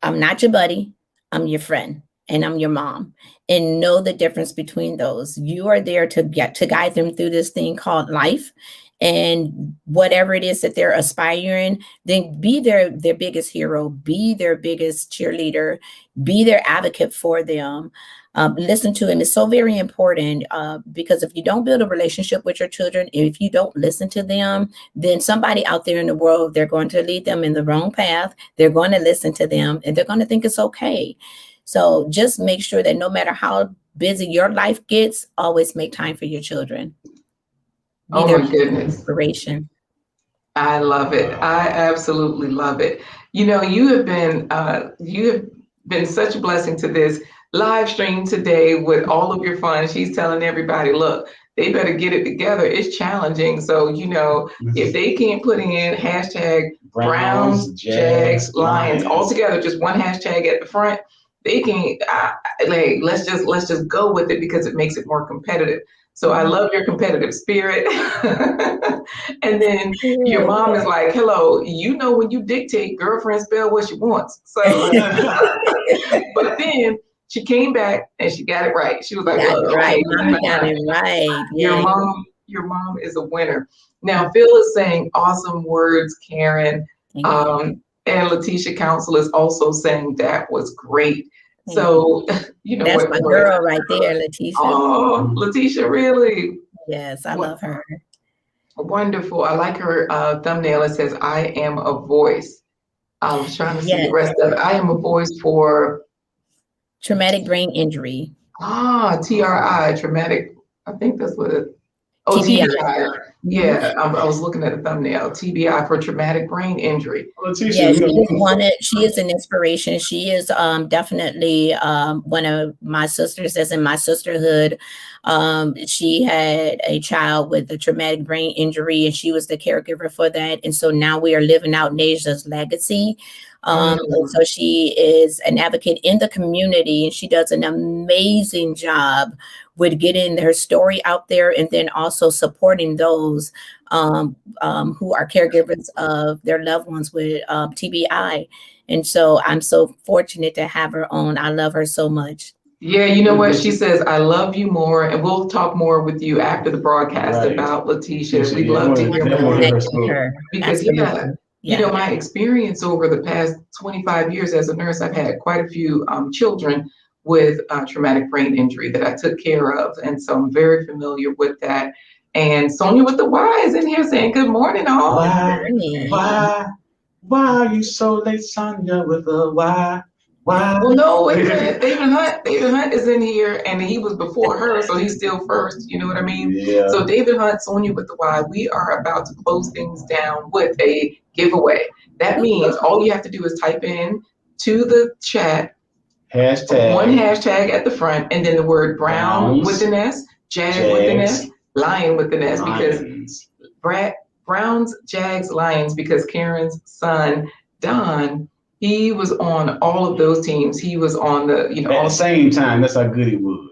[SPEAKER 4] I'm not your buddy, I'm your friend, and I'm your mom. And know the difference between those. You are there to guide them through this thing called life. And whatever it is that they're aspiring, then be their biggest hero, be their biggest cheerleader, be their advocate for them. Listen to them. It's so very important because if you don't build a relationship with your children, if you don't listen to them, then somebody out there in the world, they're going to lead them in the wrong path. They're going to listen to them and they're going to think it's okay. So just make sure that no matter how busy your life gets, always make time for your children.
[SPEAKER 2] Oh my goodness.
[SPEAKER 4] Inspiration.
[SPEAKER 2] I love it. I absolutely love it. You have been such a blessing to this live stream today with all of your fun. She's telling everybody, look, they better get it together. It's challenging. So, if they can't put in hashtag Browns, Jags, Lions all together, just one hashtag at the front, they can let's just go with it because it makes it more competitive. So I love your competitive spirit. And then your mom is like, hello, when you dictate, girlfriend spell what she wants. So but then she came back and she got it right. She was like,
[SPEAKER 4] right. Mama got it right.
[SPEAKER 2] Your mom is a winner. Now Phil is saying awesome words, Karen. And Letitia Council is also saying that was great. So,
[SPEAKER 4] that's my girl right there, Letitia.
[SPEAKER 2] Oh, Letitia, really?
[SPEAKER 4] Yes, I love her.
[SPEAKER 2] Wonderful. I like her thumbnail. It says, I am a voice. I was trying to see the rest of it. I am a voice for
[SPEAKER 4] traumatic brain injury.
[SPEAKER 2] TRI, traumatic. I think that's what it. Oh, TBI. Yeah, I was looking at the thumbnail. TBI for traumatic brain injury.
[SPEAKER 4] Yes, she is an inspiration. She is definitely one of my sisters that's in my sisterhood. She had a child with a traumatic brain injury, and she was the caregiver for that. And so now we are living out Naja's legacy. And so she is an advocate in the community, and she does an amazing job with getting her story out there and then also supporting those who are caregivers of their loved ones with TBI. And so I'm so fortunate to have her on. I love her so much.
[SPEAKER 2] Yeah, you know what? She says, I love you more. And we'll talk more with you after the broadcast about Letitia. We'd love to hear more. Because, my experience over the past 25 years as a nurse, I've had quite a few children with traumatic brain injury that I took care of. And so I'm very familiar with that. And Sonia with the Y is in here saying, good morning, all.
[SPEAKER 3] Why are you so late, Sonia with a Y? Why?
[SPEAKER 2] Well, no, wait a minute. David Hunt is in here, and he was before her, so he's still first. You know what I mean?
[SPEAKER 3] Yeah.
[SPEAKER 2] So David Hunt, Sonia with the Y, we are about to close things down with a giveaway. That means all you have to do is type in to the chat one hashtag at the front, and then the word brown with an S, jag with an S, lion with an S, because Browns, Jags, Lions, because Karen's son, Don, he was on all of those teams. He was on the,
[SPEAKER 3] at the same time. That's how good he was.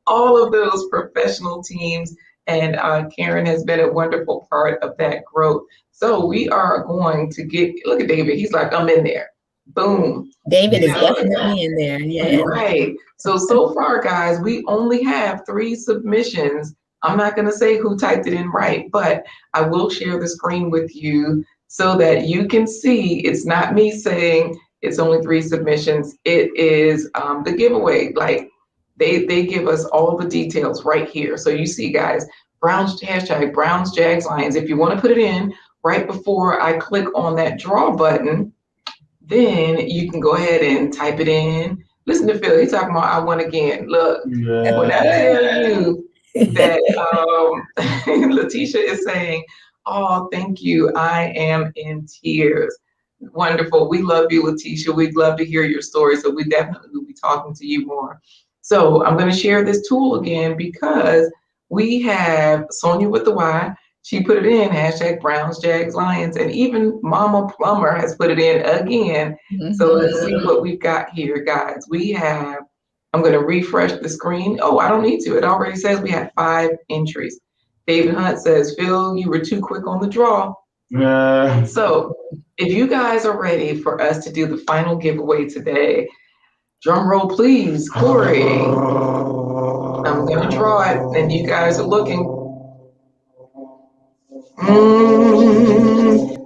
[SPEAKER 2] all of those professional teams. And Karen has been a wonderful part of that growth. So we are going to look at David. He's like, I'm in there. Boom.
[SPEAKER 4] David is definitely in there. Yeah.
[SPEAKER 2] Right. So far, guys, we only have 3 submissions. I'm not going to say who typed it in right, but I will share the screen with you so that you can see it's not me saying it's only 3 submissions. It is the giveaway. Like they give us all the details right here. So you see, guys, hashtag Browns, Jags, Lions. If you want to put it in right before I click on that draw button, then you can go ahead and type it in. Listen to Phil. He's talking about I won again. Look, when I tell you that Letitia is saying, oh, thank you. I am in tears. Wonderful. We love you, Letitia. We'd love to hear your story. So we definitely will be talking to you more. So I'm going to share this tool again because we have Sonia with the Y. She put it in, hashtag Browns, Jags, Lions, and even Mama Plumber has put it in again. Mm-hmm. So let's see what we've got here, guys. We have, I'm going to refresh the screen. Oh, I don't need to. It already says we have 5 entries. David Hunt says, Phil, you were too quick on the draw. So if you guys are ready for us to do the final giveaway today, drum roll, please, Corey. I'm going to draw it, and you guys are looking.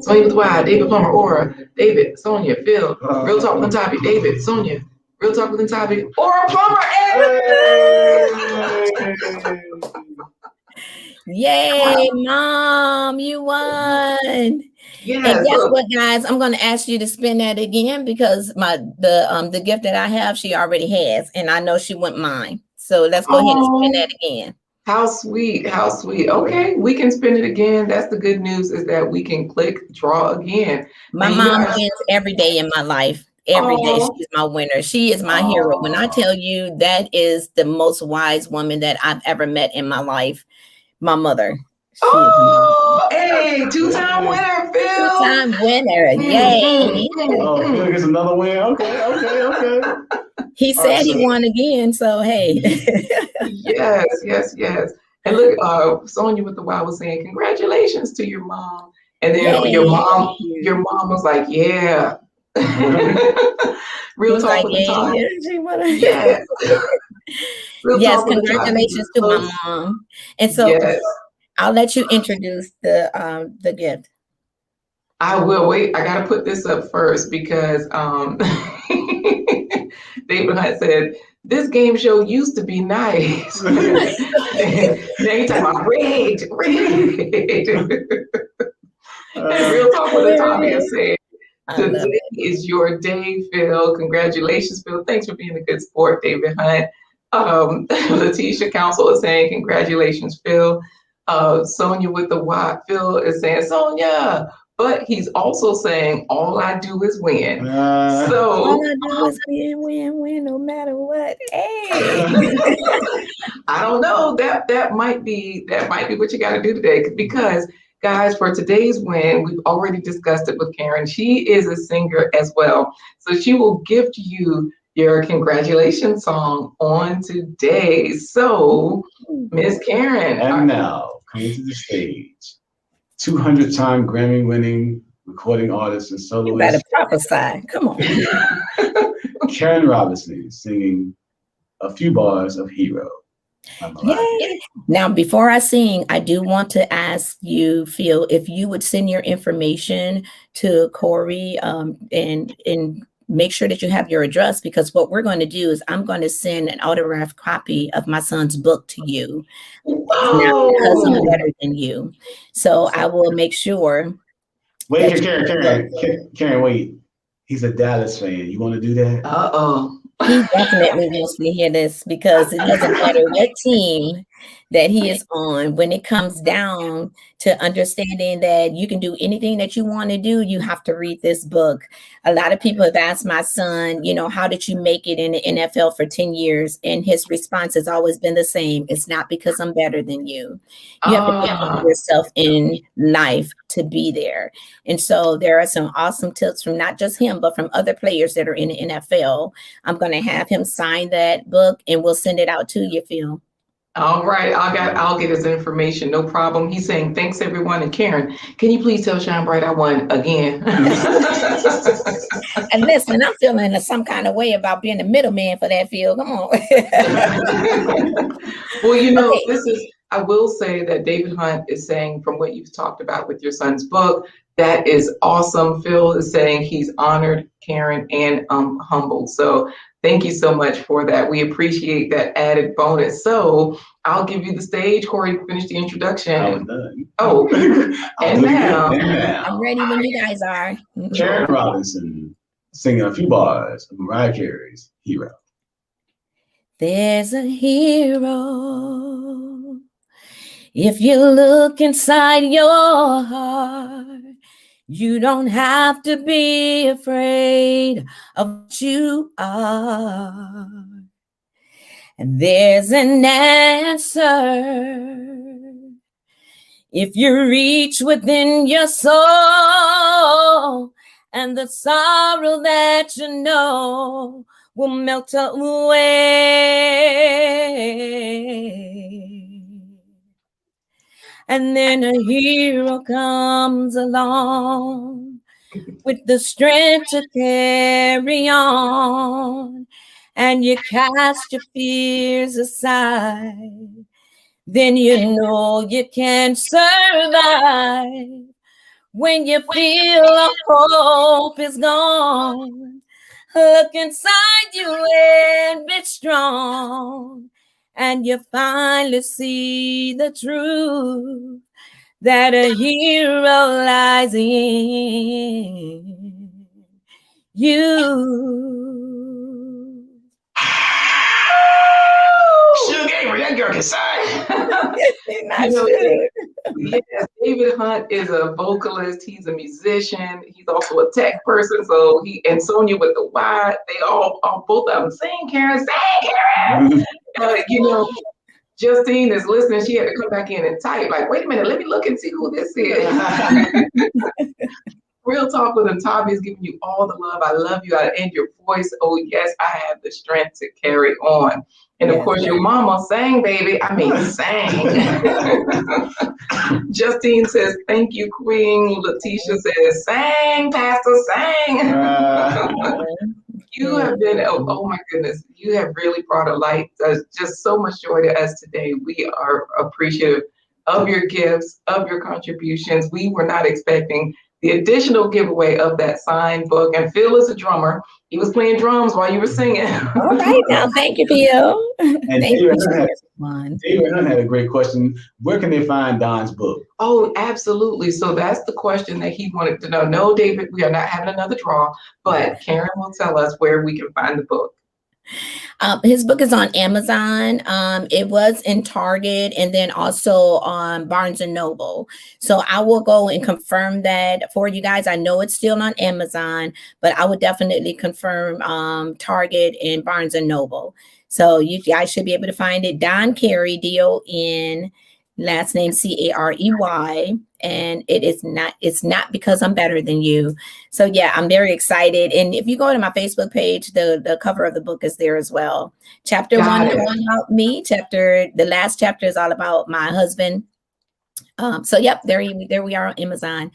[SPEAKER 2] Sonia with Y, David Plummer, Aura, David, Sonia, Phil, Real Talk with Topic, David, Sonia, Real Talk with Topic, Aura Plummer,
[SPEAKER 4] Yay, Mom, you won. Yes. And guess what, guys? I'm going to ask you to spin that again because the gift that I have, she already has, and I know she wouldn't mind. So let's go ahead and spin that again.
[SPEAKER 2] How sweet, how sweet. Okay, we can spin it again. That's the good news, is that we can click draw again.
[SPEAKER 4] My mom wins every day in my life. Every day she's my winner. She is my hero. When I tell you that is the most wise woman that I've ever met in my life, my mother.
[SPEAKER 2] Hey, 2-time winner, Phil.
[SPEAKER 4] 2-time winner. Yay.
[SPEAKER 3] Oh, Phil gets another win. Okay.
[SPEAKER 4] He said he won again, so hey.
[SPEAKER 2] Yes. And look, Sonia with the Y was saying, congratulations to your mom. And then your mom was like, yeah. Real talk with the talk. Yes.
[SPEAKER 4] Yes, congratulations to my mom. And so I'll let you introduce the gift.
[SPEAKER 2] I will. Wait, I gotta put this up first because David Hunt said, this game show used to be nice. Now you're talking about rigged. Real Talk with the Tommy is saying, today is your day, Phil. Congratulations, Phil. Thanks for being a good sport, David Hunt. Letitia Council is saying, congratulations, Phil. Sonia with the Y, Phil is saying, Sonia. But he's also saying, all I do is win. So
[SPEAKER 4] all I do is win, no matter what. Hey.
[SPEAKER 2] I don't know. That might be what you got to do today. Because, guys, for today's win, we've already discussed it with Karen. She is a singer as well. So she will gift you your congratulations song on today. So, Miss Karen.
[SPEAKER 3] And now, coming to the stage, 200-time Grammy-winning recording artist and soloist.
[SPEAKER 4] You better prophesy. Come on.
[SPEAKER 3] Karen Robinson singing a few bars of Hero.
[SPEAKER 4] Now, before I sing, I do want to ask you, Phil, if you would send your information to Corey and make sure that you have your address, because what we're going to do is I'm going to send an autographed copy of my son's book to you. It's not because I'm better than you. So I will make sure.
[SPEAKER 3] Wait, Karen, wait. He's a Dallas fan. You want to do that?
[SPEAKER 4] He definitely wants to hear this, because it doesn't matter what team that he is on. When it comes down to understanding that you can do anything that you want to do, you have to read this book. A lot of people have asked my son, how did you make it in the NFL for 10 years? And his response has always been the same. It's not because I'm better than you. You have to put yourself in life to be there. And so there are some awesome tips from not just him, but from other players that are in the NFL. I'm going to have him sign that book and we'll send it out to you, Phil.
[SPEAKER 2] All right. I'll get his information. No problem. He's saying, thanks everyone. And Karen, can you please tell Shine Bright I won again?
[SPEAKER 4] And listen, I'm feeling some kind of way about being the middleman for that, Phil. Come on.
[SPEAKER 2] Well, I will say that David Hunt is saying, from what you've talked about with your son's book, that is awesome. Phil is saying he's honored, Karen, and humbled. So thank you so much for that. We appreciate that added bonus. So I'll give you the stage, Corey, to finish the introduction.
[SPEAKER 3] I was done.
[SPEAKER 2] Oh, and now
[SPEAKER 4] I'm ready when you guys are.
[SPEAKER 3] Karen Robinson singing a few bars of Mariah Carey's Hero.
[SPEAKER 4] There's a hero. If you look inside your heart, you don't have to be afraid of what you are. And there's an answer. If you reach within your soul, and the sorrow that you know will melt away. And then a hero comes along with the strength to carry on, and you cast your fears aside. Then you know you can survive. When you feel all hope is gone, look inside you and be strong. And you finally see the truth, that a hero lies in you.
[SPEAKER 2] That girl can sing. Yes, David Hunt is a vocalist. He's a musician. He's also a tech person. So and Sonia with the Y, they all both of them sing, Karen, sing, Karen. Justine is listening. She had to come back in and type, like, wait a minute, let me look and see who this is. Real Talk with Tavi is giving you all the love. I love you. And your voice. Oh, yes, I have the strength to carry on. And of course, your mama sang, baby. I mean, sang. Justine says, thank you, Queen. Letitia says, sang, Pastor, sang. You have been, oh my goodness, you have really brought a light, just so much joy to us today. We are appreciative of your gifts, of your contributions. We were not expecting the additional giveaway of that signed book. And Phil is a drummer. He was playing drums while you were singing.
[SPEAKER 4] All right, now, thank you, Phil.
[SPEAKER 3] And David Hunt had a great question. Where can they find Don's book?
[SPEAKER 2] Oh, absolutely. So that's the question that he wanted to know. No, David, we are not having another draw, but Karen will tell us where we can find the book.
[SPEAKER 4] His book is on Amazon. It was in Target and then also on Barnes and Noble. So I will go and confirm that for you guys. I know it's still on Amazon, but I would definitely confirm Target and Barnes and Noble. So you guys should be able to find it. Don Carey, D-O-N, last name C-A-R-E-Y. And it's not because I'm better than you. So yeah, I'm very excited. And if you go to my Facebook page, the cover of the book is there as well. Chapter 1 is all about me. The last chapter is all about my husband. So yep, there we are on Amazon.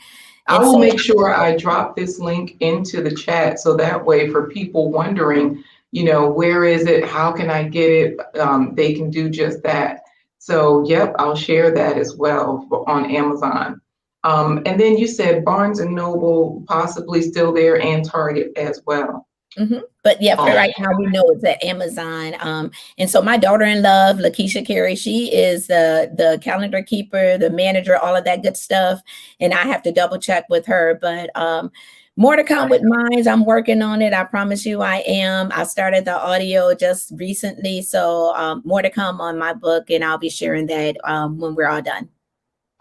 [SPEAKER 2] I will make sure I drop this link into the chat, so that way for people wondering, where is it? How can I get it? They can do just that. So, yep, I'll share that as well on Amazon. And then you said Barnes and Noble possibly still there and Target as well.
[SPEAKER 4] But yeah, for right now, we know it's at Amazon. And so my daughter-in-law, Lakeisha Carey, she is the calendar keeper, the manager, all of that good stuff. And I have to double check with her. But more to come with mine. I'm working on it. I promise you I am. I started the audio just recently. So more to come on my book. And I'll be sharing that when we're all done.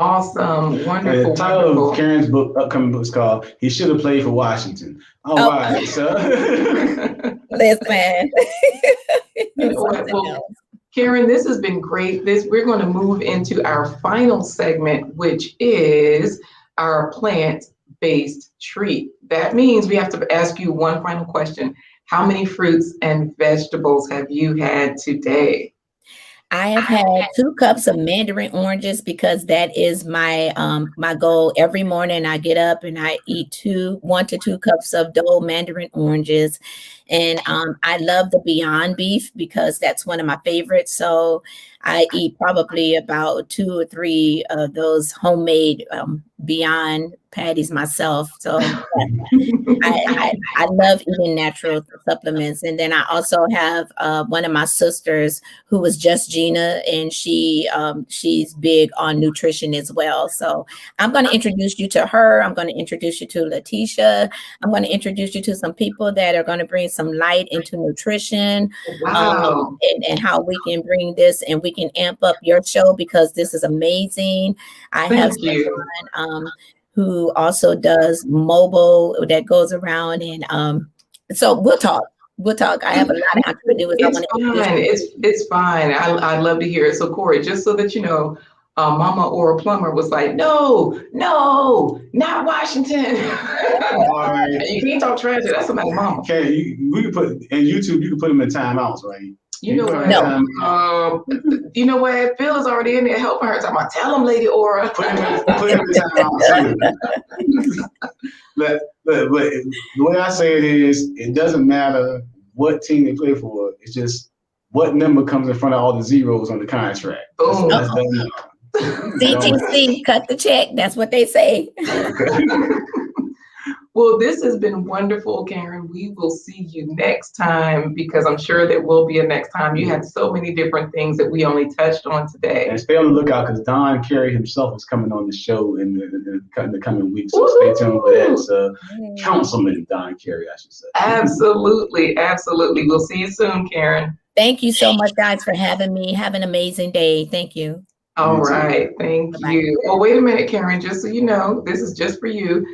[SPEAKER 2] Awesome. Wonderful.
[SPEAKER 3] The title of Karen's book, upcoming book, is called "He Should Have Played for Washington." All right, so
[SPEAKER 4] listen.
[SPEAKER 2] Well, Karen, this has been great. We're going to move into our final segment, which is our plant-based treat. That means we have to ask you one final question. How many fruits and vegetables have you had today?
[SPEAKER 4] I have had 2 cups of mandarin oranges because that is my my goal. Every morning I get up and I eat 1 to 2 cups of Dole mandarin oranges. And I love the Beyond beef because that's one of my favorites. So I eat probably about 2 or 3 of those homemade Beyond patties myself. So I love eating natural supplements. And then I also have one of my sisters who was just Gina, and she's big on nutrition as well. So I'm going to introduce you to her. I'm going to introduce you to Letitia. I'm going to introduce you to some people that are going to bring some light into nutrition.
[SPEAKER 2] Wow.
[SPEAKER 4] And how we can bring this and we can amp up your show because this is amazing. I have someone who also does mobile that goes around, and so we'll talk. I have a lot of entrepreneurs.
[SPEAKER 2] It's fine. I'd love to hear it. So Corey, just so that you know, Mama Aura Plummer was like, no, not Washington.
[SPEAKER 3] Right.
[SPEAKER 2] You can't talk trash. That's about mama.
[SPEAKER 3] Okay, we can put in YouTube. You can put them in timeouts, right?
[SPEAKER 2] You know what? You know what? Phil is already in there helping her. Talking about, tell him, Lady Aura.
[SPEAKER 3] Put him in timeouts. But the way I say it is, it doesn't matter what team they play for. It's just what number comes in front of all the zeros on the contract.
[SPEAKER 2] Boom.
[SPEAKER 3] That's
[SPEAKER 4] CTC, cut the check. That's what they say.
[SPEAKER 2] Well, this has been wonderful, Karen. We will see you next time because I'm sure there will be a next time. You had so many different things that we only touched on today.
[SPEAKER 3] And stay on the lookout because Don Carey himself is coming on the show in the coming weeks. So stay tuned for that. Councilman Don Carey, I should say.
[SPEAKER 2] Absolutely. We'll see you soon, Karen.
[SPEAKER 4] Thank you so much, guys, for having me. Have an amazing day. Thank you.
[SPEAKER 2] All right. Thank you. Oh, wait a minute, Karen. Just so you know, this is just for you.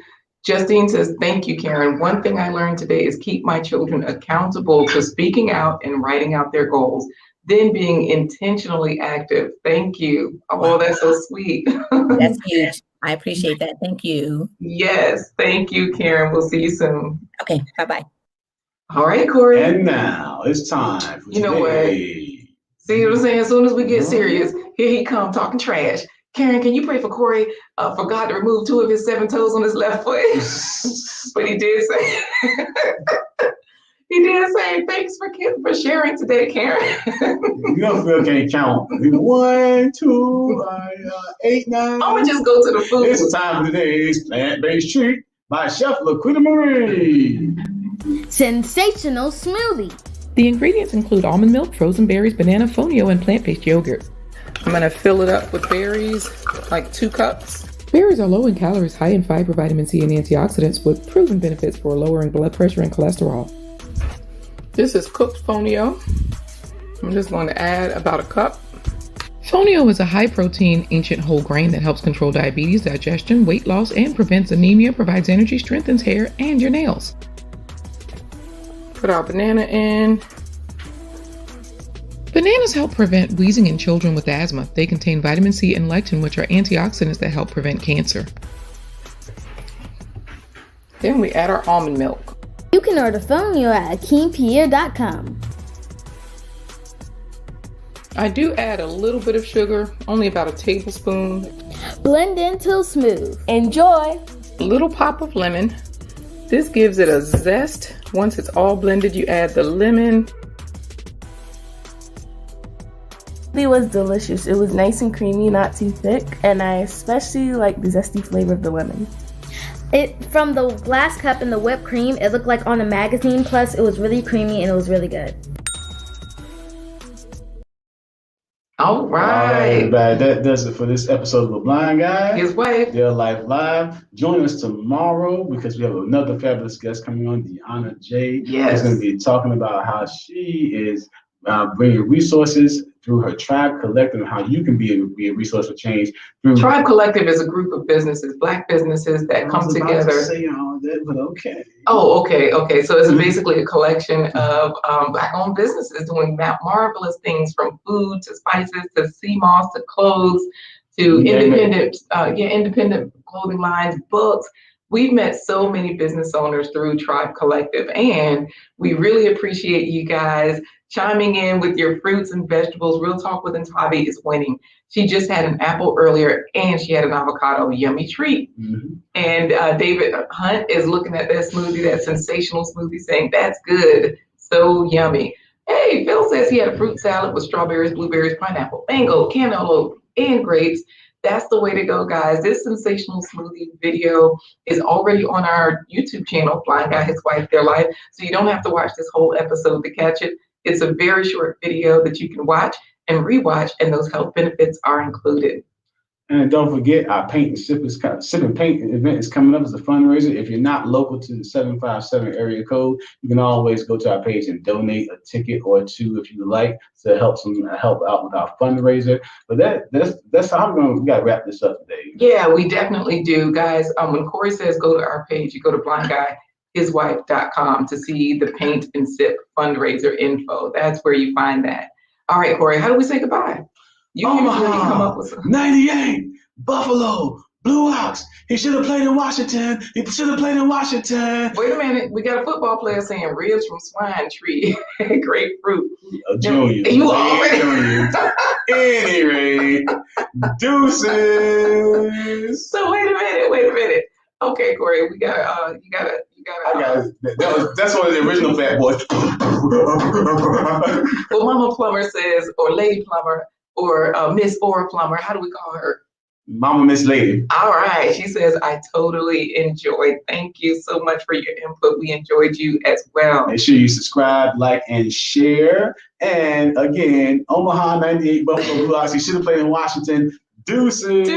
[SPEAKER 2] Justine says, thank you, Karen. One thing I learned today is keep my children accountable to speaking out and writing out their goals, then being intentionally active. Thank you. Oh, that's so sweet.
[SPEAKER 4] That's huge. I appreciate that. Thank you.
[SPEAKER 2] Yes. Thank you, Karen. We'll see you soon.
[SPEAKER 4] Okay. Bye-bye.
[SPEAKER 2] All right, Corey.
[SPEAKER 3] And now it's time for
[SPEAKER 2] you know what? See what I'm saying? As soon as we get serious, here he come talking trash. Karen, can you pray for Corey for God to remove 2 of his 7 toes on his left foot? But he did say, thanks for sharing today, Karen.
[SPEAKER 3] You know, Phil can't count. 1, 2, 8, 9.
[SPEAKER 2] I'm gonna just go to the food.
[SPEAKER 3] It's time for today's plant-based treat by Chef LaQuita Marie.
[SPEAKER 5] Sensational smoothie.
[SPEAKER 6] The ingredients include almond milk, frozen berries, banana, fonio, and plant-based yogurt.
[SPEAKER 7] I'm going to fill it up with berries, like 2 cups.
[SPEAKER 6] Berries are low in calories, high in fiber, vitamin C, and antioxidants with proven benefits for lowering blood pressure and cholesterol.
[SPEAKER 7] This is cooked fonio. I'm just going to add about 1 cup.
[SPEAKER 6] Fonio is a high-protein, ancient whole grain that helps control diabetes, digestion, weight loss, and prevents anemia, provides energy, strengthens hair, and your nails.
[SPEAKER 7] Put our banana in.
[SPEAKER 6] Bananas help prevent wheezing in children with asthma. They contain vitamin C and lectin, which are antioxidants that help prevent cancer.
[SPEAKER 7] Then we add our almond milk.
[SPEAKER 5] You can order fonio at akeenpierre.com.
[SPEAKER 7] I do add a little bit of sugar, only about 1 tablespoon.
[SPEAKER 5] Blend until smooth. Enjoy.
[SPEAKER 7] A little pop of lemon. This gives it a zest. Once it's all blended, you add the lemon.
[SPEAKER 8] It was delicious. It was nice and creamy, not too thick, and I especially like the zesty flavor of the lemon.
[SPEAKER 5] It from the glass cup and the whipped cream, it looked like on a magazine. Plus, it was really creamy and it was really good.
[SPEAKER 2] All right.
[SPEAKER 3] Everybody, that does it for this episode of The Blind Guy.
[SPEAKER 2] His wife.
[SPEAKER 3] Their Life Live. Join us tomorrow because we have another fabulous guest coming on, Deanna J.
[SPEAKER 2] Yes.
[SPEAKER 3] Who's going to be talking about how she is bringing resources through her Tribe Collective and how you can be a resource for change.
[SPEAKER 2] Tribe Collective is a group of businesses, Black businesses that come together.
[SPEAKER 3] To say all that, but okay.
[SPEAKER 2] Oh, okay. So it's basically a collection of Black-owned businesses doing marvelous things, from food to spices to sea moss to clothes to independent clothing lines, books. We've met so many business owners through Tribe Collective, and we really appreciate you guys chiming in with your fruits and vegetables. Real Talk with Ntavi is winning. She just had an apple earlier, and she had an avocado, yummy treat.
[SPEAKER 3] Mm-hmm.
[SPEAKER 2] And David Hunt is looking at that smoothie, that sensational smoothie, saying, that's good, so yummy. Hey, Phil says he had a fruit salad with strawberries, blueberries, pineapple, mango, cantaloupe, and grapes. That's the way to go, guys. This sensational smoothie video is already on our YouTube channel, Blind Guy, His Wife, Their Life. So you don't have to watch this whole episode to catch it. It's a very short video that you can watch and rewatch, and those health benefits are included.
[SPEAKER 3] And don't forget, our Paint and Sip and Paint event is coming up as a fundraiser. If you're not local to the 757 area code, you can always go to our page and donate a ticket or two if you like to help out with our fundraiser. But that's how we got to wrap this up today.
[SPEAKER 2] Yeah, we definitely do, guys. When Corey says go to our page, you go to blindguyhiswife.com to see the Paint and Sip fundraiser info. That's where you find that. All right, Corey, how do we say goodbye? You usually come up with some.
[SPEAKER 3] 98, Buffalo, Blue Ox. He should have played in Washington. Wait
[SPEAKER 2] a minute. We got a football player saying ribs from swine tree, grapefruit.
[SPEAKER 3] Junior.
[SPEAKER 2] You already.
[SPEAKER 3] Anyway, deuces.
[SPEAKER 2] So wait a minute. Okay, Corey, you gotta.
[SPEAKER 3] That's one of the original Fat Boys.
[SPEAKER 2] Well, Mama Plumber says, or Lady Plumber, or Miss or Plumber. How do we call her?
[SPEAKER 3] Mama Miss Lady.
[SPEAKER 2] All right. She says, I totally enjoyed. Thank you so much for your input. We enjoyed you as well.
[SPEAKER 3] Make sure you subscribe, like, and share. And again, Omaha 98, Buffalo Blue Ox. He should have played in Washington. Deuces.